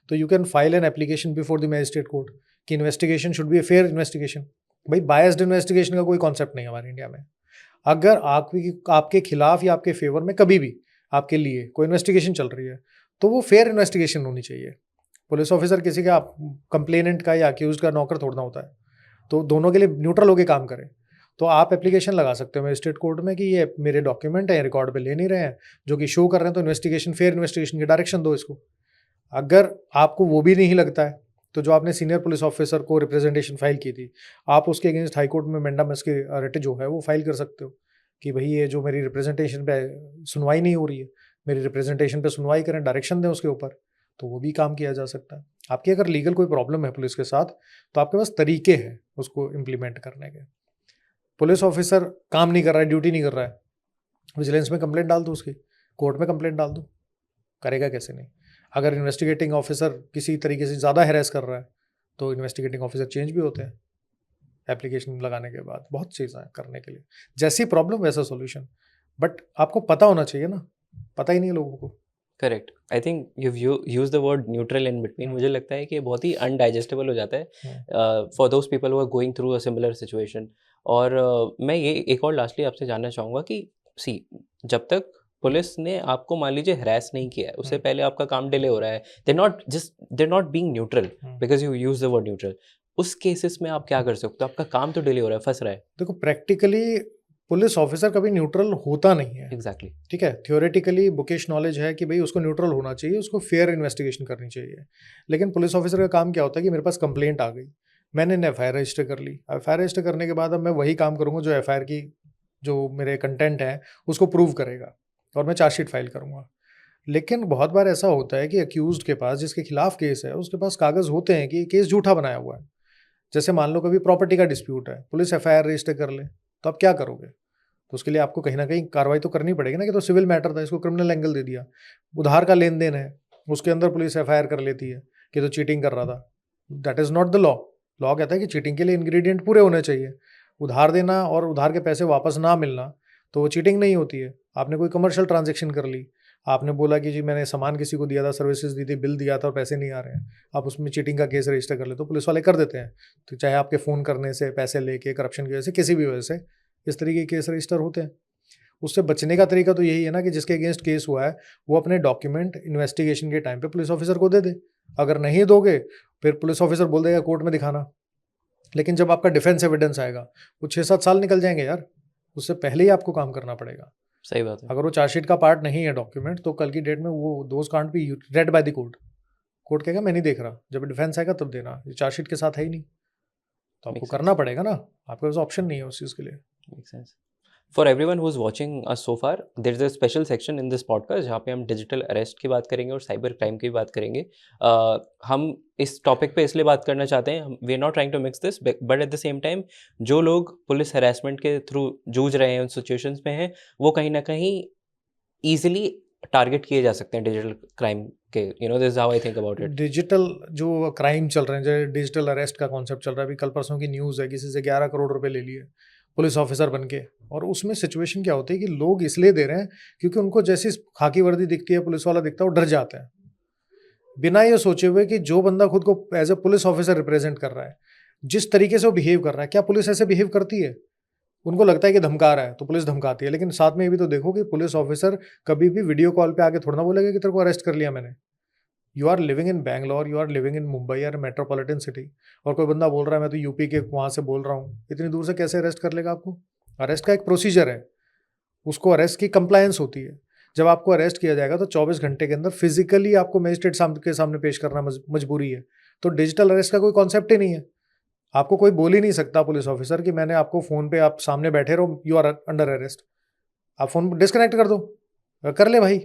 तो you can file an application before the magistrate court कि investigation should be a fair investigation. भाई, बायस्ड इन्वेस्टिगेशन का कोई कॉन्सेप्ट नहीं है हमारे इंडिया में। अगर आपके खिलाफ या आपके फेवर में कभी भी आपके लिए कोई इन्वेस्टिगेशन चल रही है, तो वो फेयर इन्वेस्टिगेशन होनी चाहिए। पुलिस ऑफिसर किसी का, कंप्लेनेंट का या अक्यूज्ड का नौकर थोड़ा ना होता है, तो दोनों के लिए न्यूट्रल होकर काम करें। तो आप एप्लीकेशन लगा सकते हो मैजिस्ट्रेट कोर्ट में कि ये मेरे डॉक्यूमेंट है, रिकॉर्ड पे ले नहीं रहे हैं, जो कि शो कर रहे हैं, तो इन्वेस्टिगेशन, फेयर इन्वेस्टिगेशन की डायरेक्शन दो इसको। अगर आपको वो भी नहीं लगता है, तो जो आपने सीनियर पुलिस ऑफिसर को रिप्रेजेंटेशन फाइल की थी, आप उसके अगेंस्ट हाई कोर्ट में मेंडामस की रिट जो है वो फाइल कर सकते हो कि भाई ये जो मेरी रिप्रेजेंटेशन पे सुनवाई नहीं हो रही है, मेरी रिप्रेजेंटेशन पे सुनवाई करें, डायरेक्शन दें उसके ऊपर। तो वो भी काम किया जा सकता है। आपकी अगर लीगल कोई प्रॉब्लम है पुलिस के साथ, तो आपके पास तरीके हैं उसको इम्प्लीमेंट करने के। पुलिस ऑफिसर काम नहीं कर रहा है, ड्यूटी नहीं कर रहा है, विजिलेंस में कंप्लेंट डाल दो उसकी, कोर्ट में कंप्लेंट डाल दो, करेगा कैसे नहीं। अगर इन्वेस्टिगेटिंग ऑफिसर किसी तरीके से ज़्यादा हैरेस कर रहा है, तो इन्वेस्टिगेटिंग ऑफिसर चेंज भी होते हैं एप्लीकेशन लगाने के बाद। बहुत चीज़ें हैं करने के लिए, जैसी प्रॉब्लम वैसा सॉल्यूशन। बट आपको पता होना चाहिए ना, पता ही नहीं है लोगों को। Correct. I think you use the word neutral in between. मुझे लगता है कि बहुत ही अनडाइजेस्टेबल हो जाता है for those people who are going through a similar situation. और मैं ये एक और लास्टली आपसे जानना चाहूँगा कि सी, जब तक पुलिस ने आपको मान लीजिए हरास नहीं किया है, उससे पहले आपका काम डिले हो रहा है, they not being neutral because you use the word neutral, उस केसेस में आप क्या कर सकते हो? आपका काम तो डिले हो रहा है, फंस रहा है। देखो, प्रैक्टिकली पुलिस ऑफिसर कभी न्यूट्रल होता नहीं है। एग्जैक्टली। ठीक है, थियोरेटिकली बुकिश नॉलेज है कि भाई उसको न्यूट्रल होना चाहिए, उसको फेयर इन्वेस्टिगेशन करनी चाहिए। लेकिन पुलिस ऑफिसर का काम क्या होता है कि मेरे पास कंप्लेंट आ गई, मैंने एफआईआर रजिस्टर कर ली। एफआईआर रजिस्टर करने के बाद अब मैं वही काम करूंगा जो एफआईआर की जो मेरे कंटेंट है उसको प्रूव करेगा, और मैं चार्जशीट फाइल करूंगा। लेकिन बहुत बार ऐसा होता है कि अक्यूज्ड के पास, जिसके खिलाफ केस है, उसके पास कागज होते हैं कि केस झूठा बनाया हुआ है। जैसे मान लो कभी प्रॉपर्टी का डिस्प्यूट है, पुलिस एफआईआर रजिस्टर कर ले, तो आप क्या करोगे? तो उसके लिए आपको कहीं ना कहीं कार्रवाई तो करनी पड़ेगी ना, कि तो सिविल मैटर था, इसको क्रिमिनल एंगल दे दिया। उधार का लेन देन है, उसके अंदर पुलिस एफआईआर कर लेती है कि तो चीटिंग कर रहा था। That is not the law. Law कहता है कि चीटिंग के लिए इंग्रेडिएंट पूरे होने चाहिए। उधार देना और उधार के पैसे वापस ना मिलना, तो वो चीटिंग नहीं होती है। आपने कोई कमर्शियल ट्रांजेक्शन कर ली, आपने बोला कि जी मैंने सामान किसी को दिया था, सर्विसेज दी थी, बिल दिया था और पैसे नहीं आ रहे हैं, आप उसमें चीटिंग का केस रजिस्टर कर ले, तो पुलिस वाले कर देते हैं। तो चाहे आपके फ़ोन करने से, पैसे लेके, करप्शन की वजह से, किसी भी वजह से इस तरीके के केस रजिस्टर होते हैं। उससे बचने का तरीका तो यही है ना कि जिसके अगेंस्ट केस हुआ है वो अपने डॉक्यूमेंट इन्वेस्टिगेशन के टाइम पे पुलिस ऑफिसर को दे दे। अगर नहीं दोगे, फिर पुलिस ऑफिसर बोल देगा कोर्ट में दिखाना। लेकिन जब आपका डिफेंस एविडेंस आएगा, वो 6-7 साल निकल जाएंगे यार, उससे पहले ही आपको काम करना पड़ेगा। सही बात है। अगर वो चार्जशीट का पार्ट नहीं है डॉक्यूमेंट, तो कल की डेट में वो those can't be red by the court. Court कहेगा मैं नहीं देख रहा, जब डिफेंस आएगा तब देना, ये चार्जशीट के साथ है ही नहीं। तो आपको करना पड़ेगा ना, आपके पास ऑप्शन नहीं है उस चीज़ के लिए। Makes sense. For everyone who is watching us so far, there is a special section in this podcast जहाँ पे हम डिजिटल अरेस्ट की बात करेंगे और साइबर क्राइम की बात करेंगे। हम इस टॉपिक पे इसलिए बात करना चाहते हैं, we are not trying to mix this, but at the same time जो लोग पुलिस हरासमेंट के थ्रू जूझ रहे हैं, उन सिचुएशंस में हैं, वो कहीं ना कहीं ईजिली टारगेट किए जा सकते हैं डिजिटल क्राइम के। You know, this how I think about it. Digital जो क्राइम चल रहे हैं, जो डिजिटल अरेस्ट का कॉन्सेप्ट चल रहा है, अभी कल परसों की न्यूज़ है, किसी से 11 करोड़ रुपए ले लिए पुलिस ऑफिसर बन के। और उसमें सिचुएशन क्या होती है कि लोग इसलिए दे रहे हैं क्योंकि उनको जैसी खाकी वर्दी दिखती है, पुलिस वाला दिखता है, वो डर जाते हैं, बिना ये सोचे हुए कि जो बंदा खुद को as a police officer represent कर रहा है, जिस तरीके से वो बिहेव कर रहा है, क्या पुलिस ऐसे बिहेव करती है? उनको लगता है कि धमका रहा है तो पुलिस धमकाती है, लेकिन साथ में ये भी तो देखो कि पुलिस ऑफिसर कभी भी वीडियो कॉल पे आके थोड़ा ना बोलेगा कि तेरे को अरेस्ट कर लिया मैंने। You are living in Bangalore, you are living in Mumbai और मेट्रोपॉलिटन सिटी, और कोई बंदा बोल रहा है मैं तो यूपी के वहाँ से बोल रहा हूँ, इतनी दूर से कैसे अरेस्ट कर लेगा आपको? अरेस्ट का एक प्रोसीजर है, उसको अरेस्ट की कंप्लायंस होती है। जब आपको अरेस्ट किया जाएगा तो 24 घंटे के अंदर फिजिकली आपको मजिस्ट्रेट के सामने पेश करना मजबूरी है। तो डिजिटल अरेस्ट का कोई कॉन्सेप्ट ही नहीं है। आपको कोई बोल ही नहीं सकता पुलिस ऑफिसर कि मैंने आपको फ़ोन पे आप सामने बैठे रहो, यू आर अंडर अरेस्ट, आप फ़ोन डिस्कनेक्ट कर दो, कर ले भाई।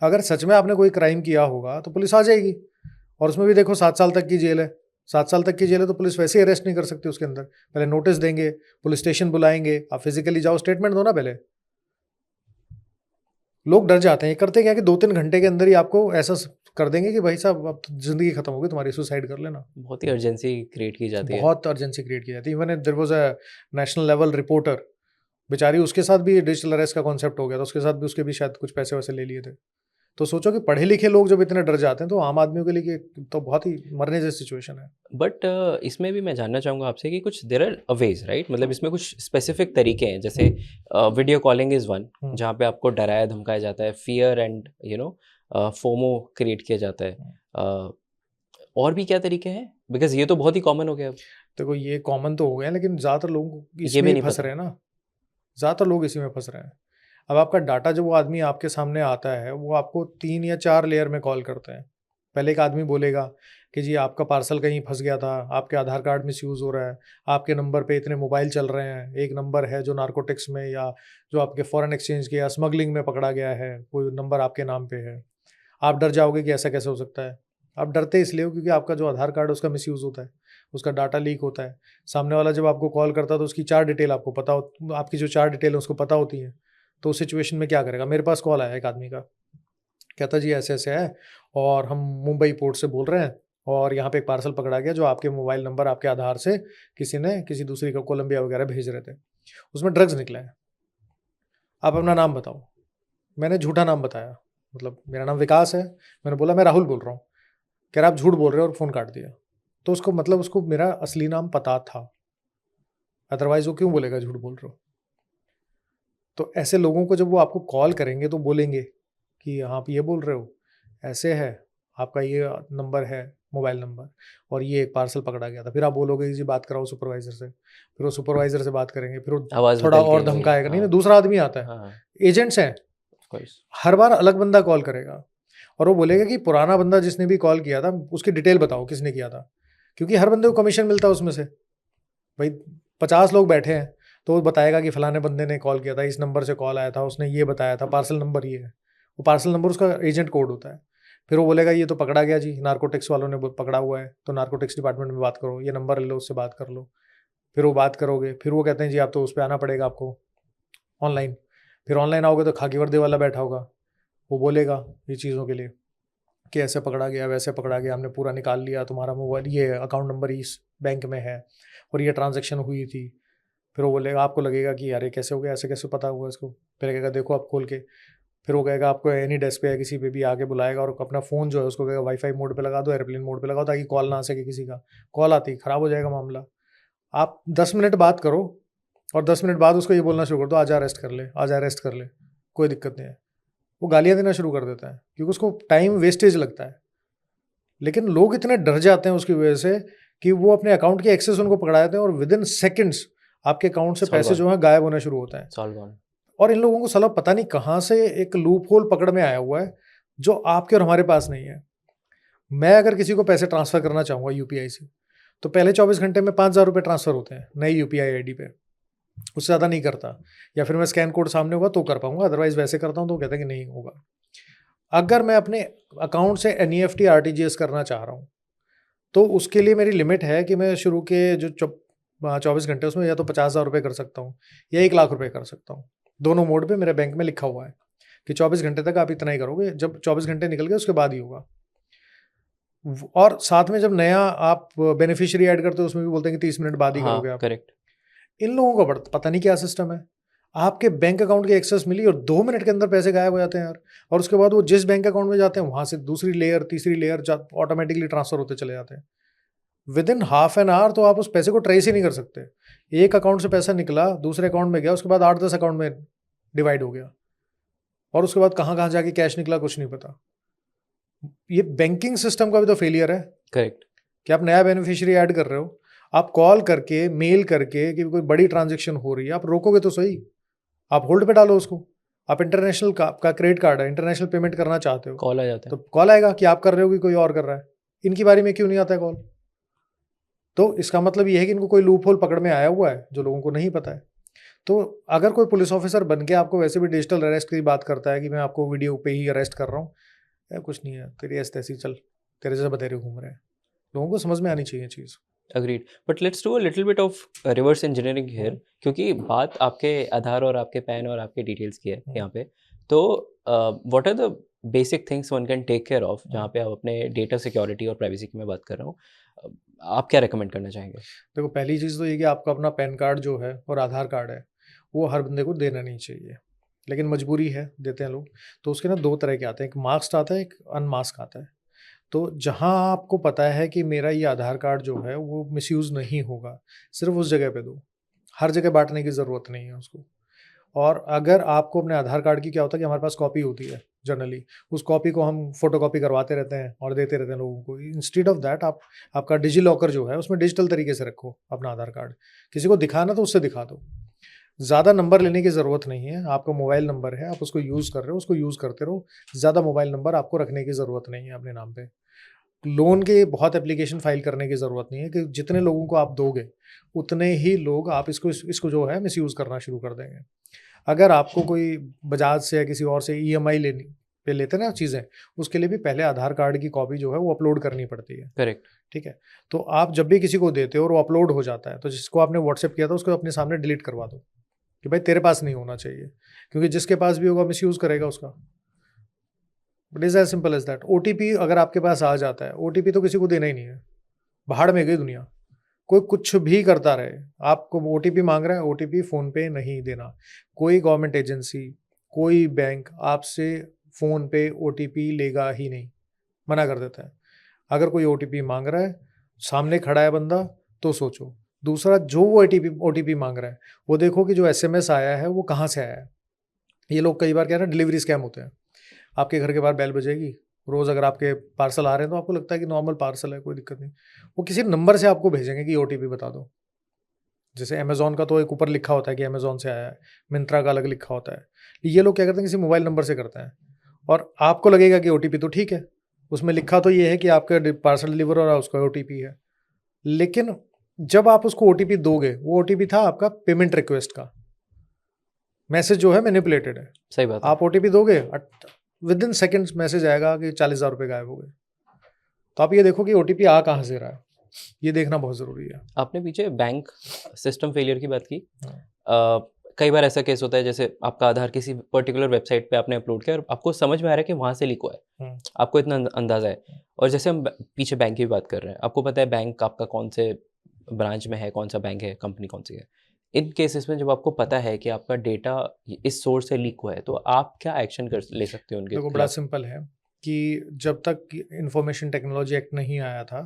अगर सच में आपने कोई क्राइम किया होगा तो पुलिस आ जाएगी, और उसमें भी देखो 7 साल तक की जेल है। 7 साल तक की जेल है तो पुलिस वैसे ही अरेस्ट नहीं कर सकती उसके अंदर, पहले नोटिस देंगे, पुलिस स्टेशन बुलाएंगे, आप फिजिकली जाओ, स्टेटमेंट दो ना पहले। लोग डर जाते हैं, ये करते क्या कि 2-3 घंटे के अंदर ही आपको ऐसा कर देंगे कि भाई साहब अब तो ज़िंदगी खत्म हो गई तुम्हारी, सुसाइड कर लेना। बहुत ही अर्जेंसी क्रिएट की जाती है। बहुत अर्जेंसी क्रिएट की जाती है। Even there was a national level reporter, बेचारी उसके साथ भी डिजिटल अरेस्ट का कॉन्सेप्ट हो गया था, उसके साथ भी उसके भी शायद कुछ पैसे वैसे ले लिए थे। तो सोचो कि पढ़े लिखे लोग जब इतने डर जाते हैं तो आम आदमियों के लिए तो बहुत ही मरने जैसी सिचुएशन है। बट इसमें भी मैं जानना चाहूँगा आपसे कि कुछ देयर आर वेज, राइट? मतलब इसमें कुछ स्पेसिफिक तरीके हैं, जैसे वीडियो कॉलिंग इज़ वन, जहाँ पे आपको डराया धमकाया जाता है, फियर एंड फोमो क्रिएट किया जाता है। और भी क्या तरीके हैं? बिकॉज ये तो बहुत ही कॉमन हो गया अब। देखो ये कॉमन तो हो गया, लेकिन ज़्यादातर लोग ये इसमें भी ही नहीं फंस पता। रहे हैं ना। ज़्यादातर लोग इसी में फंस रहे हैं। अब आपका डाटा जब वो आदमी आपके सामने आता है, वो आपको 3 या 4 लेयर में कॉल करते हैं। पहले एक आदमी बोलेगा कि जी आपका पार्सल कहीं फंस गया था, आपके आधार कार्ड मिसयूज़ हो रहा है, आपके नंबर पे इतने मोबाइल चल रहे हैं, एक नंबर है जो नारकोटिक्स में या जो आपके फॉरेन एक्सचेंज के या स्मगलिंग में पकड़ा गया है, कोई नंबर आपके नाम पे है। आप डर जाओगे कि ऐसा कैसे हो सकता है। आप डरते इसलिए हो क्योंकि आपका जो आधार कार्ड है उसका मिसयूज़ होता है, उसका डाटा लीक होता है। सामने वाला जब आपको कॉल करता है तो उसकी 4 डिटेल आपको पता हो, आपकी जो 4 डिटेल है उसको पता होती हैं। तो उस सिचुएशन में क्या करेगा? मेरे पास कॉल आया एक आदमी का, कहता जी ऐसे-ऐसे है और हम मुंबई पोर्ट से बोल रहे हैं और यहाँ पे एक पार्सल पकड़ा गया जो आपके मोबाइल नंबर, आपके आधार से किसी ने किसी दूसरी को कोलंबिया वगैरह भेज रहे थे। उसमें ड्रग्स निकला है। आप अपना नाम बताओ। मैंने झूठा नाम बताया, मतलब मेरा नाम विकास है। मैंने बोला मैं राहुल बोल रहा हूँ। कह रहा आप झूठ बोल रहे हो, और फ़ोन काट दिया। तो उसको मतलब उसको मेरा असली नाम पता था, अदरवाइज़ वो क्यों बोलेगा झूठ बोल रहे हो? तो ऐसे लोगों को जब वो आपको कॉल करेंगे तो बोलेंगे कि हाँ, आप ये बोल रहे हो, ऐसे है, आपका ये नंबर है, मोबाइल नंबर, और ये एक पार्सल पकड़ा गया था। फिर आप बोलोगे कि जी बात कराओ सुपरवाइज़र से। फिर वो सुपरवाइज़र से बात करेंगे, फिर वो आवाज़ थोड़ा बदल के और वही। धमकाएगा। नहीं, हाँ, नहीं, दूसरा आदमी आता है। हाँ, एजेंट्स हैं, ऑफ कोर्स। हर बार अलग बंदा कॉल करेगा और वो बोलेगा कि पुराना बंदा जिसने भी कॉल किया था, उसकी डिटेल बताओ किसने किया था। क्योंकि हर बंदे को कमीशन मिलता है उसमें से। भाई 50 लोग बैठे हैं, तो वो बताएगा कि फलाने बंदे ने कॉल किया था, इस नंबर से कॉल आया था, उसने ये बताया था, पार्सल नंबर ये है। वो पार्सल नंबर उसका एजेंट कोड होता है। फिर वो बोलेगा ये तो पकड़ा गया जी, नारकोटिक्स वालों ने पकड़ा हुआ है, तो नारकोटिक्स डिपार्टमेंट में बात करो, ये नंबर ले लो, उससे बात कर लो। फिर वो बात करोगे, फिर वो कहते हैं जी आप तो उस पर आना पड़ेगा आपको ऑनलाइन। फिर ऑनलाइन आओगे तो खाकी वर्दी वाला बैठा होगा, वो बोलेगा ये चीज़ों के लिए कि ऐसे पकड़ा गया, वैसे पकड़ा गया, हमने पूरा निकाल लिया, तुम्हारा मोबाइल ये अकाउंट नंबर इस बैंक में है और ये ट्रांजैक्शन हुई थी। फिर वो बोलेगा, आपको लगेगा कि यार ये कैसे हो गया, ऐसे कैसे पता हुआ इसको। फिर कहेगा देखो आप खोल के। फिर वो कहेगा आपको एनी डेस्क पे या किसी पे भी आके बुलाएगा और अपना फ़ोन जो है उसको कहेगा वाईफाई मोड पे लगा दो, एयरप्लेन मोड पे लगाओ, ताकि कॉल ना आ सके किसी का। कॉल आती ही ख़राब हो जाएगा मामला। आप 10 मिनट बात करो और 10 मिनट बाद उसको ये बोलना शुरू कर दो, आजा अरेस्ट कर ले, आजा अरेस्ट कर ले, कोई दिक्कत नहीं है। वो गालियाँ देना शुरू कर देता है क्योंकि उसको टाइम वेस्टेज लगता है। लेकिन लोग इतने डर जाते हैं उसकी वजह से कि वो अपने अकाउंट के एक्सेस उनको पकड़ा देते हैं और विदिन सेकंड्स आपके अकाउंट से It's all पैसे gone. जो हैं गायब होना शुरू होता है। It's all gone. और इन लोगों को साला पता नहीं कहाँ से एक लूप होल पकड़ में आया हुआ है जो आपके और हमारे पास नहीं है। मैं अगर किसी को पैसे ट्रांसफ़र करना चाहूँगा यूपीआई से, तो पहले 24 घंटे में 5,000 रुपये ट्रांसफ़र होते हैं नई यूपीआई आईडी पे, उससे ज़्यादा नहीं करता। या फिर मैं स्कैन कोड सामने होगा तो कर पाऊंगा, अदरवाइज़ वैसे करता हूँ तो वो कहते हैं कि नहीं होगा। अगर मैं अपने अकाउंट से एनईएफटी आरटीजीएस करना चाह रहा हूँ, तो उसके लिए मेरी लिमिट है कि मैं शुरू के जो 24 घंटे उसमें या तो 50,000 रुपये कर सकता हूँ या 1 लाख रुपये कर सकता हूँ। दोनों मोड पे मेरे बैंक में लिखा हुआ है कि 24 घंटे तक आप इतना ही करोगे, जब 24 घंटे निकल गए उसके बाद ही होगा। और साथ में जब नया आप बेनिफिशियरी ऐड करते हो उसमें भी बोलते हैं कि 30 मिनट बाद ही करोगे हाँ, आप। करेक्ट। इन लोगों का पता नहीं क्या सिस्टम है। आपके बैंक अकाउंट की एक्सेस मिली और 2 मिनट के अंदर पैसे गायब हो जाते हैं यार। और उसके बाद वो जिस बैंक अकाउंट में जाते हैं वहाँ से दूसरी लेयर, तीसरी लेयर ऑटोमेटिकली ट्रांसफ़र होते चले जाते हैं। With in half an hour तो आप उस पैसे को ट्रेस ही नहीं कर सकते। एक अकाउंट से पैसा निकला, दूसरे अकाउंट में गया, उसके बाद 8-10 अकाउंट में डिवाइड हो गया, और उसके बाद कहाँ कहाँ जाके कैश निकला कुछ नहीं पता। ये बैंकिंग सिस्टम का भी तो फेलियर है। करेक्ट। कि आप नया बेनिफिशियरी ऐड कर रहे हो, आप कॉल करके मेल करके कि कोई बड़ी ट्रांजेक्शन हो रही है, आप रोकोगे तो सही, आप होल्ड पे डालो उसको। आप इंटरनेशनल का आपका क्रेडिट कार्ड है, इंटरनेशनल पेमेंट करना चाहते हो, कॉल आ जाता तो है। कॉल आएगा कि आप कर रहे हो कि कोई और कर रहा है। इनकी बारी में क्यों नहीं आता है कॉल? तो इसका मतलब ये है कि इनको कोई लूप होल पकड़ में आया हुआ है जो लोगों को नहीं पता है। तो अगर कोई पुलिस ऑफिसर बन के आपको वैसे भी डिजिटल अरेस्ट की बात करता है कि मैं आपको वीडियो पे ही अरेस्ट कर रहा हूँ, या कुछ नहीं है, तेरी ऐसी तैसी चल, तेरे जैसे बतेरे घूम रहे हैं, लोगों को समझ में आनी चाहिए चीज़। Agreed, but let's do a little bit of reverse engineering here, क्योंकि बात आपके आधार और आपके पैन और आपके डिटेल्स की है यहाँ पे। तो what are the basic things one can take care of, जहाँ पे आप अपने डेटा सिक्योरिटी और प्राइवेसी की मैं बात कर रहा हूँ, आप क्या रेकमेंड करना चाहेंगे? देखो, पहली चीज़ तो ये कि आपका अपना पैन कार्ड जो है और आधार कार्ड है, वो हर बंदे को देना नहीं चाहिए, लेकिन मजबूरी है, देते हैं लोग। तो उसके ना 2 तरह के आते हैं, एक मास्क्ड आता है, एक अनमास्क आता है। तो जहाँ आपको पता है कि मेरा ये आधार कार्ड जो है वो मिसयूज़ नहीं होगा, सिर्फ उस जगह पे दो, हर जगह बांटने की ज़रूरत नहीं है उसको। और अगर आपको अपने आधार कार्ड की क्या होता है कि हमारे पास कॉपी होती है जनरली, उस कॉपी को हम फोटोकॉपी करवाते रहते हैं और देते रहते हैं लोगों को। इंस्टेड ऑफ दैट आप आपका डिजी लॉकर जो है उसमें डिजिटल तरीके से रखो अपना आधार कार्ड। किसी को दिखाना तो उससे दिखा दो। ज़्यादा नंबर लेने की ज़रूरत नहीं है, आपका मोबाइल नंबर है, आप उसको यूज़ कर रहे हो, उसको यूज़ करते रहो। ज़्यादा मोबाइल नंबर आपको रखने की ज़रूरत नहीं है अपने नाम पे। लोन के बहुत एप्लीकेशन फाइल करने की ज़रूरत नहीं है कि जितने लोगों को आप दोगे, उतने ही लोग आप इसको जो है मिसयूज़ करना शुरू कर देंगे। अगर आपको कोई बजाज से या किसी और से ईएमआई लेनी पे लेते हैं ना चीज़ें, उसके लिए भी पहले आधार कार्ड की कॉपी जो है वो अपलोड करनी पड़ती है। करेक्ट। ठीक है? तो आप जब भी किसी को देते हो और वो अपलोड हो जाता है, तो जिसको आपने व्हाट्सएप किया था उसको अपने सामने डिलीट करवा दो कि भाई तेरे पास नहीं होना चाहिए, क्योंकि जिसके पास भी होगा मिसयूज़ करेगा उसका। It is as simple as that. OTP अगर आपके पास आ जाता है, ओटीपी तो किसी को देना ही नहीं है, भाड़ में गई दुनिया। कोई कुछ भी करता रहे, आपको ओटीपी मांग रहा है, ओटीपी फ़ोन पे नहीं देना। कोई गवर्नमेंट एजेंसी, कोई बैंक आपसे फ़ोन पे ओटीपी लेगा ही नहीं, मना कर देता है। अगर कोई ओटीपी मांग रहा है, सामने खड़ा है बंदा, तो सोचो। दूसरा, जो वो ओटीपी मांग रहा है, वो देखो कि जो एसएमएस आया है वो कहाँ से आया है। ये लोग कई बार क्या है ना, डिलीवरी स्कैम होते हैं। आपके घर के बाहर बेल बजेगी, रोज़ अगर आपके पार्सल आ रहे हैं तो आपको लगता है कि नॉर्मल पार्सल है, कोई दिक्कत नहीं। वो किसी नंबर से आपको भेजेंगे कि ओटीपी बता दो। जैसे अमेज़न का तो एक ऊपर लिखा होता है कि अमेज़न से आया है, मिंत्रा का अलग लिखा होता है। ये लोग क्या करते हैं, किसी मोबाइल नंबर से करते हैं और आपको लगेगा कि ओटीपी तो ठीक है, उसमें लिखा तो ये है कि आपका पार्सल डिलीवर हो रहा है, उसका ओटीपी है। लेकिन जब आप उसको ओटीपी दोगे, वो ओटीपी था आपका पेमेंट रिक्वेस्ट का। मैसेज जो है मैनिपुलेटेड है। सही बात है। आप ओटीपी दोगे, विद इन सेकेंड्स मैसेज आएगा कि 40,000 रुपये गायब हो गए। तो आप ये देखो कि ओटीपी आ कहाँ से रहा है, ये देखना बहुत ज़रूरी है। आपने पीछे बैंक सिस्टम फेलियर की बात की। हाँ। कई बार ऐसा केस होता है, जैसे आपका आधार किसी पर्टिकुलर वेबसाइट पे आपने अपलोड किया और आपको समझ में आ रहा है कि वहाँ से लीक हुआ है, हम्म, आपको इतना अंदाज़ा है। और जैसे हम पीछे बैंक की बात कर रहे हैं, आपको पता है बैंक आपका कौन से ब्रांच में है, कौन सा बैंक है, कंपनी कौन सी है। इन केसेस में जब आपको पता है कि आपका डेटा इस सोर्स से लीक हुआ है, तो आप क्या एक्शन कर ले सकते हो उनके देखो, बड़ा खिलाफ? सिंपल है कि जब तक इंफॉर्मेशन टेक्नोलॉजी एक्ट नहीं आया था,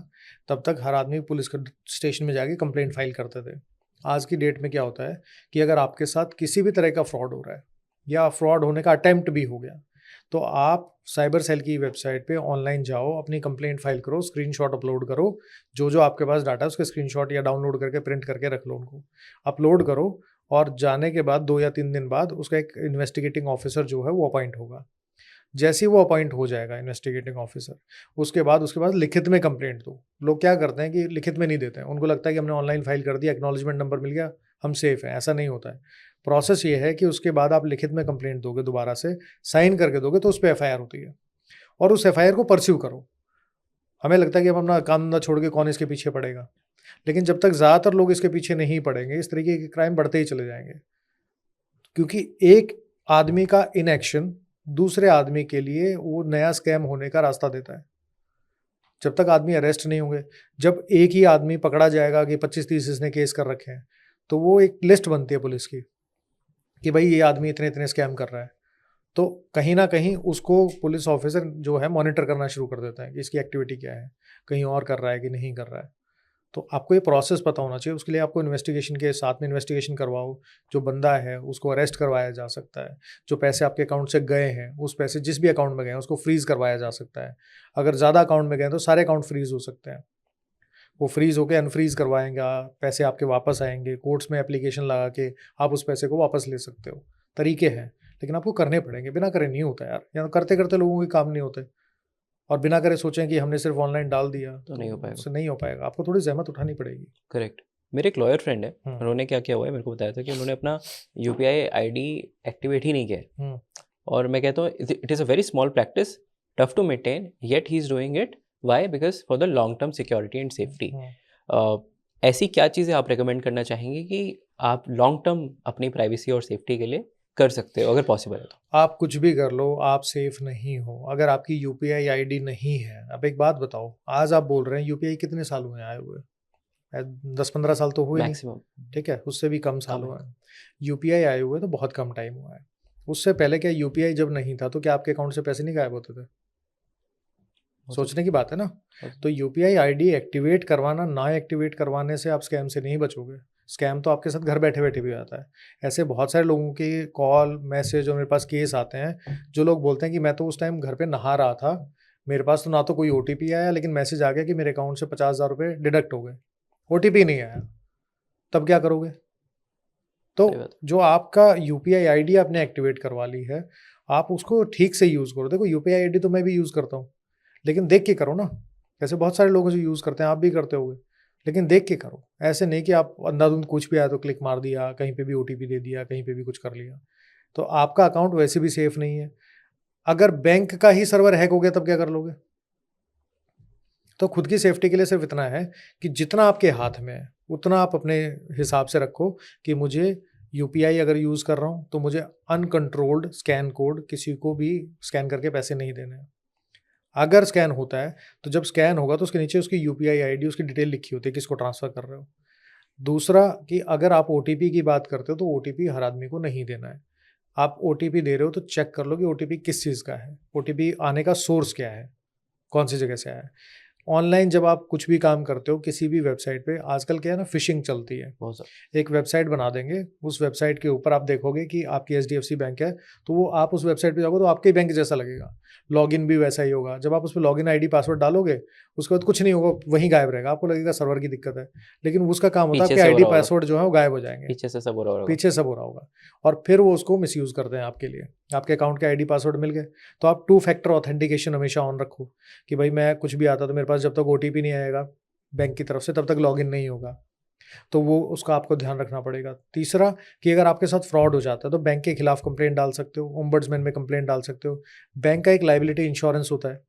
तब तक हर आदमी पुलिस स्टेशन में जाके कंप्लेंट फाइल करते थे। आज की डेट में क्या होता है कि अगर आपके साथ किसी भी तरह का फ्रॉड हो रहा है या फ्रॉड होने का अटेम्प्ट भी हो गया, तो आप साइबर सेल की वेबसाइट पे ऑनलाइन जाओ, अपनी कंप्लेंट फाइल करो, स्क्रीनशॉट अपलोड करो, जो जो आपके पास डाटा है उसके स्क्रीनशॉट या डाउनलोड करके प्रिंट करके रख लो, उनको अपलोड करो। और जाने के बाद 2 या 3 दिन बाद उसका एक इन्वेस्टिगेटिंग ऑफिसर जो है वो अपॉइंट होगा। जैसे ही वो अपॉइंट हो जाएगा इन्वेस्टिगेटिंग ऑफिसर, उसके बाद लिखित में कंप्लेंट दो। लोग क्या करते हैं कि लिखित में नहीं देते हैं, उनको लगता है कि हमने ऑनलाइन फाइल कर दिया, एक्नॉलेजमेंट नंबर मिल गया, हम सेफ हैं। ऐसा नहीं होता है। प्रोसेस ये है कि उसके बाद आप लिखित में कंप्लेंट दोगे, दोबारा से साइन करके दोगे, तो उस पर एफआईआर होती है और उस एफआईआर को परस्यू करो। हमें लगता है कि अब अपना काम धंधा छोड़ के कौन इसके पीछे पड़ेगा, लेकिन जब तक ज़्यादातर लोग इसके पीछे नहीं पड़ेंगे, इस तरीके के क्राइम बढ़ते ही चले जाएंगे। क्योंकि एक आदमी का इनएक्शन दूसरे आदमी के लिए वो नया स्कैम होने का रास्ता देता है। जब तक आदमी अरेस्ट नहीं होंगे, जब एक ही आदमी पकड़ा जाएगा कि 25-30 इसने केस कर रखे हैं, तो वो एक लिस्ट बनती है पुलिस की कि भाई ये आदमी इतने इतने स्कैम कर रहा है। तो कहीं ना कहीं उसको पुलिस ऑफिसर जो है मॉनिटर करना शुरू कर देता है कि इसकी एक्टिविटी क्या है, कहीं और कर रहा है कि नहीं कर रहा है। तो आपको ये प्रोसेस पता होना चाहिए। उसके लिए आपको इन्वेस्टिगेशन के साथ में इन्वेस्टिगेशन करवाओ, जो बंदा है उसको अरेस्ट करवाया जा सकता है, जो पैसे आपके अकाउंट से गए हैं उस पैसे जिस भी अकाउंट में गए हैं उसको फ्रीज़ करवाया जा सकता है। अगर ज़्यादा अकाउंट में गए तो सारे अकाउंट फ्रीज़ हो सकते हैं, वो फ्रीज़ होकर अनफ्रीज़ करवाएंगा, पैसे आपके वापस आएंगे, कोर्ट्स में एप्लीकेशन लगा के आप उस पैसे को वापस ले सकते हो। तरीके हैं, लेकिन आपको करने पड़ेंगे, बिना करे नहीं होता यार, या तो करते करते लोगों के काम नहीं होते, और बिना करे सोचें कि हमने सिर्फ ऑनलाइन डाल दिया तो नहीं हो पाएगा। उससे नहीं हो पाएगा, आपको थोड़ी ज़हमत उठानी पड़ेगी। करेक्ट। मेरे एक लॉयर फ्रेंड है, हम्म। उन्होंने क्या किया हुआ है, मेरे को बताया था कि उन्होंने अपना यूपीआई आईडी एक्टिवेट ही नहीं किया है। हम्म। और मैं कहता हूँ it is a very small practice, tough to maintain, yet he is doing it. Why? Because for the long term security and safety. ऐसी क्या चीज़ें आप रिकमेंड करना चाहेंगे कि आप लॉन्ग टर्म अपनी प्राइवेसी और सेफ्टी के लिए कर सकते हो, अगर पॉसिबल है तो? आप कुछ भी कर लो, आप सेफ नहीं हो अगर आपकी यूपीआई आईडी नहीं है। अब एक बात बताओ, आज आप बोल रहे हैं यूपीआई कितने साल हुए आए हुए? 10-15 साल तो हुए नहीं, मैक्सिमम। ठीक है, उससे भी कम साल कम है। हुआ है। यूपीआई आए हुए तो बहुत कम टाइम हुआ है। उससे पहले क्या यूपीआई जब नहीं था तो क्या आपके अकाउंट से पैसे नहीं गायब होते थे? सोचने की बात है ना। तो यूपीआई आईडी एक्टिवेट करवाना, ना एक्टिवेट करवाने से आप स्कैम से नहीं बचोगे। स्कैम तो आपके साथ घर बैठे बैठे भी आता है। ऐसे बहुत सारे लोगों के कॉल, मैसेज और मेरे पास केस आते हैं, जो लोग बोलते हैं कि मैं तो उस टाइम घर पे नहा रहा था, मेरे पास तो ना तो कोई ओटीपी आया, लेकिन मैसेज आ गया कि मेरे अकाउंट से 50,000 रुपये डिडक्ट हो गए, ओटीपी नहीं आया। तब क्या करोगे? तो सही बात है। जो आपका यूपीआई आईडी आपने एक्टिवेट करवा ली है, आप उसको ठीक से यूज़ करो। देखो यूपीआई आईडी तो मैं भी यूज़ करता हूँ, लेकिन देख के करो ना। ऐसे बहुत सारे लोग जो यूज़ करते हैं, आप भी करते होगे, लेकिन देख के करो। ऐसे नहीं कि आप अंधाधुंध कुछ भी आया तो क्लिक मार दिया, कहीं पे भी ओटीपी दे दिया, कहीं पे भी कुछ कर लिया, तो आपका अकाउंट वैसे भी सेफ नहीं है। अगर बैंक का ही सर्वर हैक हो गया तब क्या कर लोगे? तो खुद की सेफ्टी के लिए सिर्फ इतना है कि जितना आपके हाथ में है उतना आप अपने हिसाब से रखो कि मुझे यूपीआई अगर यूज़ कर रहा हूँ तो मुझे अनकंट्रोल्ड स्कैन कोड किसी को भी स्कैन करके पैसे नहीं देने हैं। अगर स्कैन होता है तो जब स्कैन होगा तो उसके नीचे उसकी यूपीआई आईडी, उसकी डिटेल लिखी होती है, किसको ट्रांसफ़र कर रहे हो। दूसरा कि अगर आप ओटीपी की बात करते हो तो ओटीपी हर आदमी को नहीं देना है। आप ओटीपी दे रहे हो तो चेक कर लो कि ओटीपी किस चीज़ का है, ओटीपी आने का सोर्स क्या है, कौन सी जगह से आया है। ऑनलाइन जब आप कुछ भी काम करते हो किसी भी वेबसाइट पे, आजकल क्या है ना, फिशिंग चलती है। बहुत ज़्यादा। एक वेबसाइट बना देंगे, उस वेबसाइट के ऊपर आप देखोगे कि आपकी एचडीएफसी बैंक है, तो वो आप उस वेबसाइट पे जाओगे तो आपके बैंक जैसा लगेगा, लॉगिन भी वैसा ही होगा। जब आप उस पर लॉगिन आईडी पासवर्ड डालोगे उसके बाद कुछ नहीं होगा, वहीं गायब रहेगा, आपको लगेगा सर्वर की दिक्कत है, लेकिन उसका काम होता है पीछे आपके से हो आईडी रहा होगा, पासवर्ड जो है वो गायब हो जाएंगे, पीछे से सब हो रहा होगा। पीछे सब हो रहा होगा, और फिर वो उसको मिसयूज़ करते हैं आपके लिए। आपके अकाउंट के आईडी पासवर्ड मिल गए तो आप 2 फैक्टर ऑथेंटिकेशन हमेशा ऑन रखो कि भाई मैं कुछ भी आता तो मेरे पास जब तक ओटीपी नहीं आएगा बैंक की तरफ से तब तक लॉगिन नहीं होगा, तो वो उसका आपको ध्यान रखना पड़ेगा। तीसरा कि अगर आपके साथ फ्रॉड हो जाता है तो बैंक के खिलाफ कंप्लेंट डाल सकते हो, ओम्बड्समैन में कंप्लेंट डाल सकते हो। बैंक का एक लायबिलिटी इंश्योरेंस होता है,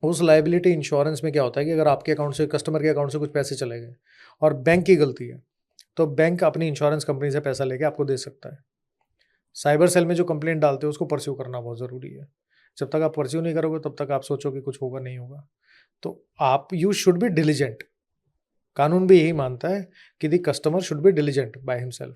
उस लायबिलिटी इंश्योरेंस में क्या होता है कि अगर आपके अकाउंट से, कस्टमर के अकाउंट से कुछ पैसे चले गए और बैंक की गलती है, तो बैंक अपनी इंश्योरेंस कंपनी से पैसा लेके आपको दे सकता है। साइबर सेल में जो कंप्लेंट डालते हो उसको परस्यू करना बहुत ज़रूरी है। जब तक आप परस्यू नहीं करोगे तब तक आप सोचो कि कुछ होगा नहीं होगा। तो आप, यू शुड बी डिलिजेंट। कानून भी यही मानता है कि the customer should be diligent by himself.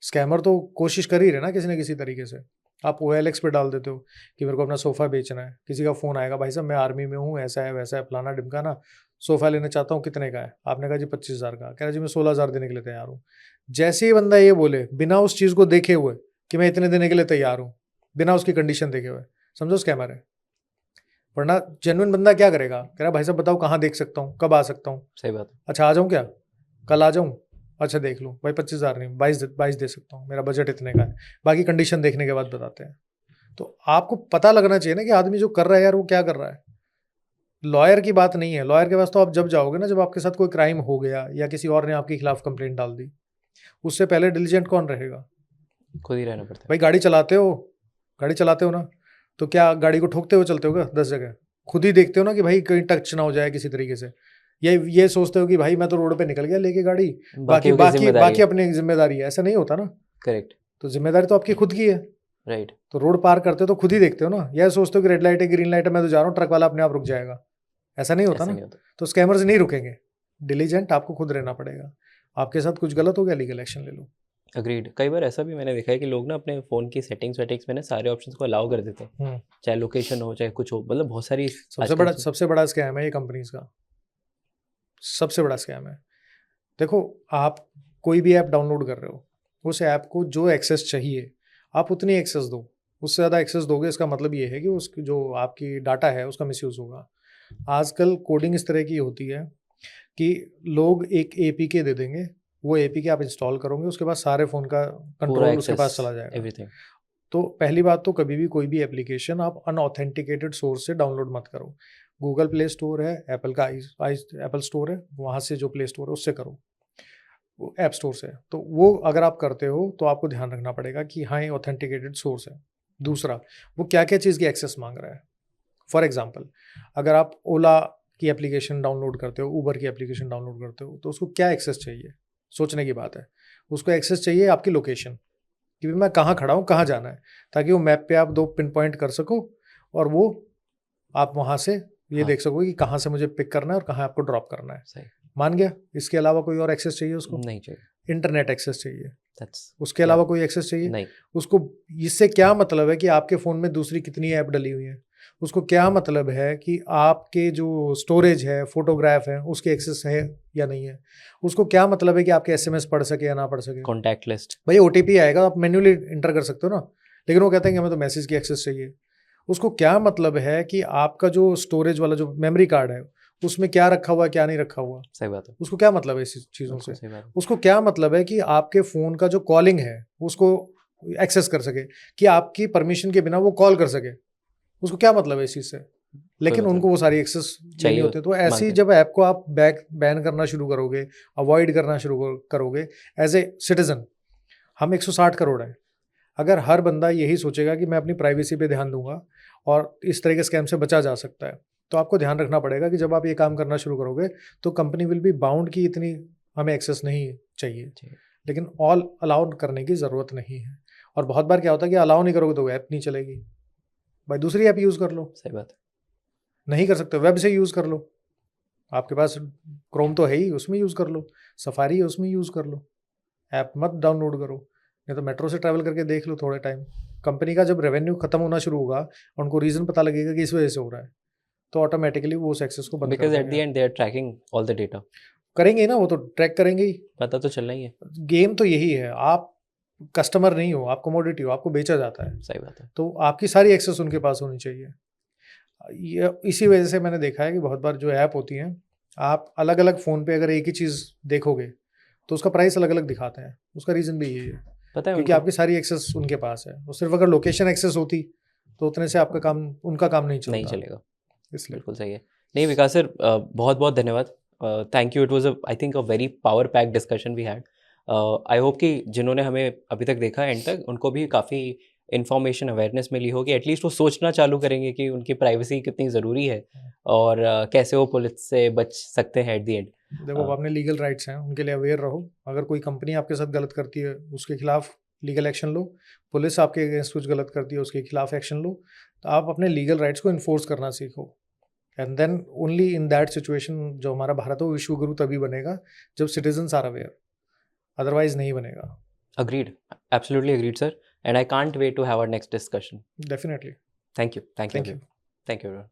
Scammer तो कोशिश कर ही रहे ना किसी न किसी तरीके से। आप OLX पे डाल देते हो कि मेरे को अपना सोफ़ा बेचना है, किसी का फ़ोन आएगा, भाई साहब मैं आर्मी में हूँ, ऐसा है वैसा है, फलाना ढिमकाना, सोफ़ा लेना चाहता हूँ, कितने का है? आपने कहा जी 25,000 का। कह रहा जी मैं 16,000 देने के लिए तैयार हूँ। जैसे ही बंदा ये बोले बिना उस चीज़ को देखे हुए कि मैं इतने देने के लिए तैयार हूँ, बिना उसकी कंडीशन देखे हुए, समझो स्कैमर है। वरना जेन्युइन बंदा क्या करेगा? कह रहा भाई साहब बताओ कहाँ देख सकता हूँ, कब आ सकता हूँ? सही बात है। अच्छा आ जाऊँ क्या? कल आ जाऊँ? अच्छा देख लो भाई 25,000 नहीं, 22 दे सकता हूँ, मेरा बजट इतने का है। बाकी कंडीशन देखने के बाद बताते हैं। तो आपको पता लगना चाहिए ना कि आदमी जो कर रहा है यार वो क्या कर रहा है। लॉयर की बात नहीं है, लॉयर के पास तो आप जब जाओगे ना जब आपके साथ कोई क्राइम हो गया या किसी और ने आपके खिलाफ कंप्लेंट डाल दी। उससे पहले डिलीजेंट कौन रहेगा? खुद ही रहना पड़ता है। भाई गाड़ी चलाते हो ना, तो क्या गाड़ी को ठोकते हुए चलते हो क्या 10 जगह? खुद ही देखते हो ना कि भाई कहीं टच ना हो जाए किसी तरीके से। ये सोचते हो कि भाई मैं तो रोड पे निकल गया लेके गाड़ी, बाकी अपनी जिम्मेदारी है। ऐसा नहीं होता ना। करेक्ट। तो जिम्मेदारी तो आपकी खुद की है। राइट। तो रोड पार करते हो तो खुद ही देखते हो ना। यह सोचते हो कि रेड लाइट है, ग्रीन लाइट है, मैं तो जा रहा हूँ, ट्रक वाला अपने आप रुक जाएगा। ऐसा नहीं होता ऐसा ना। नहीं होता। तो स्कैमर्स नहीं रुकेंगे। डिलीजेंट आपको खुद रहना पड़ेगा। आपके साथ कुछ गलत हो गया, लीगल एक्शन ले लो। अग्रीड। कई बार ऐसा भी मैंने देखा है कि लोग ना अपने फ़ोन की सेटिंग्स वेटिंग्स में ना सारे ऑप्शंस को अलाउ कर देते हैं, चाहे लोकेशन हो चाहे कुछ हो, मतलब बहुत सारी सबसे बड़ा स्कैम है ये कंपनीज का। सबसे बड़ा स्कैम है देखो, आप कोई भी ऐप डाउनलोड कर रहे हो, उस ऐप को जो एक्सेस चाहिए आप उतनी एक्सेस दो। उससे ज़्यादा एक्सेस दोगे इसका मतलब ये है कि उसकी जो आपकी डाटा है उसका मिसयूज़ होगा। आजकल कोडिंग इस तरह की होती है कि लोग एक एपीके दे देंगे, वो एपीके आप इंस्टॉल करोगे, उसके बाद सारे फ़ोन का पूरा कंट्रोल उसके एक्सेस, पास चला जाएगा। एवरीथिंग। तो पहली बात तो कभी भी कोई भी एप्लीकेशन आप अनऑथेंटिकेटेड सोर्स से डाउनलोड मत करो। गूगल प्ले स्टोर है, एप्पल का एप्पल स्टोर है, वहाँ से जो प्ले स्टोर है उससे करो, वो ऐप स्टोर से। तो वो अगर आप करते हो तो आपको ध्यान रखना पड़ेगा कि हाँ, ये ऑथेंटिकेटेड सोर्स है। दूसरा, वो क्या क्या चीज़ की एक्सेस मांग रहा है। फॉर एग्जाम्पल, अगर आप ओला की एप्लीकेशन डाउनलोड करते हो, ऊबर की एप्लीकेशन डाउनलोड करते हो, तो उसको क्या एक्सेस चाहिए, सोचने की बात है। उसको एक्सेस चाहिए आपकी लोकेशन, कि मैं कहाँ खड़ा हूँ, कहाँ जाना है, ताकि वो मैप पे आप 2 पिन पॉइंट कर सको और वो आप वहाँ से ये हाँ। देख सको कि कहाँ से मुझे पिक करना है और कहाँ आपको ड्रॉप करना है। सही। मान गया? इसके अलावा कोई और एक्सेस चाहिए उसको? नहीं चाहिए। इंटरनेट एक्सेस चाहिए। दैट्स उसके अलावा कोई एक्सेस चाहिए? नहीं। उसको इससे क्या मतलब है कि आपके फ़ोन में दूसरी कितनी ऐप डली हुई है? उसको क्या मतलब है कि आपके जो स्टोरेज है, फ़ोटोग्राफ है, उसकी एक्सेस है या नहीं है? उसको क्या मतलब है कि आपके एसएमएस पढ़ सके या ना पढ़ सके? Contact list. भाई ओटीपी आएगा, आप मैन्युअली एंटर कर सकते हो ना, लेकिन वो कहते हैं कि हमें तो मैसेज की एक्सेस चाहिए। उसको क्या मतलब है कि आपका जो स्टोरेज वाला जो मेमोरी कार्ड है, उसमें क्या रखा हुआ है, क्या नहीं रखा हुआ? सही बात है। उसको क्या मतलब है इस चीज़ों से? बिल्कुल सही बात है। उसको क्या मतलब है कि आपके फ़ोन का जो कॉलिंग है, उसको एक्सेस कर सके, कि आपकी परमिशन के बिना वो कॉल कर सके। उसको क्या मतलब है इस चीज़ से? लेकिन मतलब उनको वो सारी एक्सेस लेनी चाहिए होती है। तो ऐसे ही मांगते हैं। जब ऐप को आप बैन करना शुरू करोगे, अवॉइड करना शुरू करोगे एज़ ए सिटिज़न, हम 160 करोड़ हैं। अगर हर बंदा यही सोचेगा कि मैं अपनी प्राइवेसी पे ध्यान दूंगा और इस तरह के स्कैम से बचा जा सकता है, तो आपको ध्यान रखना पड़ेगा कि जब आप ये काम करना शुरू करोगे तो कंपनी विल बी बाउंड कि इतनी हमें एक्सेस नहीं चाहिए, चाहिए। लेकिन ऑल अलाउड करने की ज़रूरत नहीं है। और बहुत बार क्या होता है कि अलाउ नहीं करोगे तो ऐप नहीं चलेगी, भाई दूसरी ऐप यूज़ कर लो। सही बात है। नहीं कर सकते वेब से यूज़ कर लो, आपके पास क्रोम तो है ही, उसमें यूज़ कर लो, सफारी है उसमें यूज़ कर लो। ऐप मत डाउनलोड करो, नहीं तो मेट्रो से ट्रैवल करके देख लो थोड़े टाइम। कंपनी का जब रेवेन्यू खत्म होना शुरू होगा और उनको रीज़न पता लगेगा कि इस वजह से हो रहा है, तो ऑटोमेटिकली वो उस एक्सेस को बंद कर बिकॉज़ एट द देंगे। And they are tracking all the data. करेंगे ही ना, वो तो ट्रैक करेंगे ही। पता तो चलना ही है। गेम तो यही है, आप कस्टमर नहीं हो, आप कमोडिटी हो, आपको बेचा जाता है, सही बात है। तो आपकी सारी एक्सेस उनके पास होनी चाहिए। ये इसी वजह से मैंने देखा है कि बहुत बार जो ऐप होती हैं, आप अलग-अलग फ़ोन पे अगर एक ही चीज़ देखोगे, तो उसका प्राइस अलग-अलग दिखाते हैं। उसका रीज़न भी यही है, पता है क्योंकि उनको आपकी सारी एक्सेस उनके पास है। और सिर्फ़ अगर लोकेशन एक्सेस होती, तो उतने से आपका काम उनका काम नहीं नहीं चलता, चलेगा। इसलिए। बिल्कुल सही है। नहीं विकास सर, बहुत-बहुत धन्यवाद। Thank you, it was I think a very power packed discussion we had. I hope कि जिन्होंने हमें अभी तक देखा एंड तक, उनको भी काफ़ी इन्फॉर्मेशन अवेयरनेस मिली होगी। एटलीस्ट वो सोचना चालू करेंगे कि उनकी प्राइवेसी कितनी ज़रूरी है और कैसे वो पुलिस से बच सकते हैं एट द एंड। देखो, अब अपने लीगल राइट्स हैं, उनके लिए अवेयर रहो। अगर कोई कंपनी आपके साथ गलत करती है, उसके खिलाफ लीगल एक्शन लो। पुलिस आपके अगेंस्ट कुछ गलत करती है, उसके खिलाफ एक्शन लो। तो आप अपने लीगल राइट्स को इन्फोर्स करना सीखो। And then only in that situation जो हमारा भारत है वो विश्वगुरु तभी बनेगा जब सिटीजन्स आर अवेयर, अदरवाइज नहीं बनेगा। Agreed. Absolutely agreed, sir. And I can't wait to have our next discussion. Definitely. Thank you. Thank you, thank you. everyone. Thank you, everyone.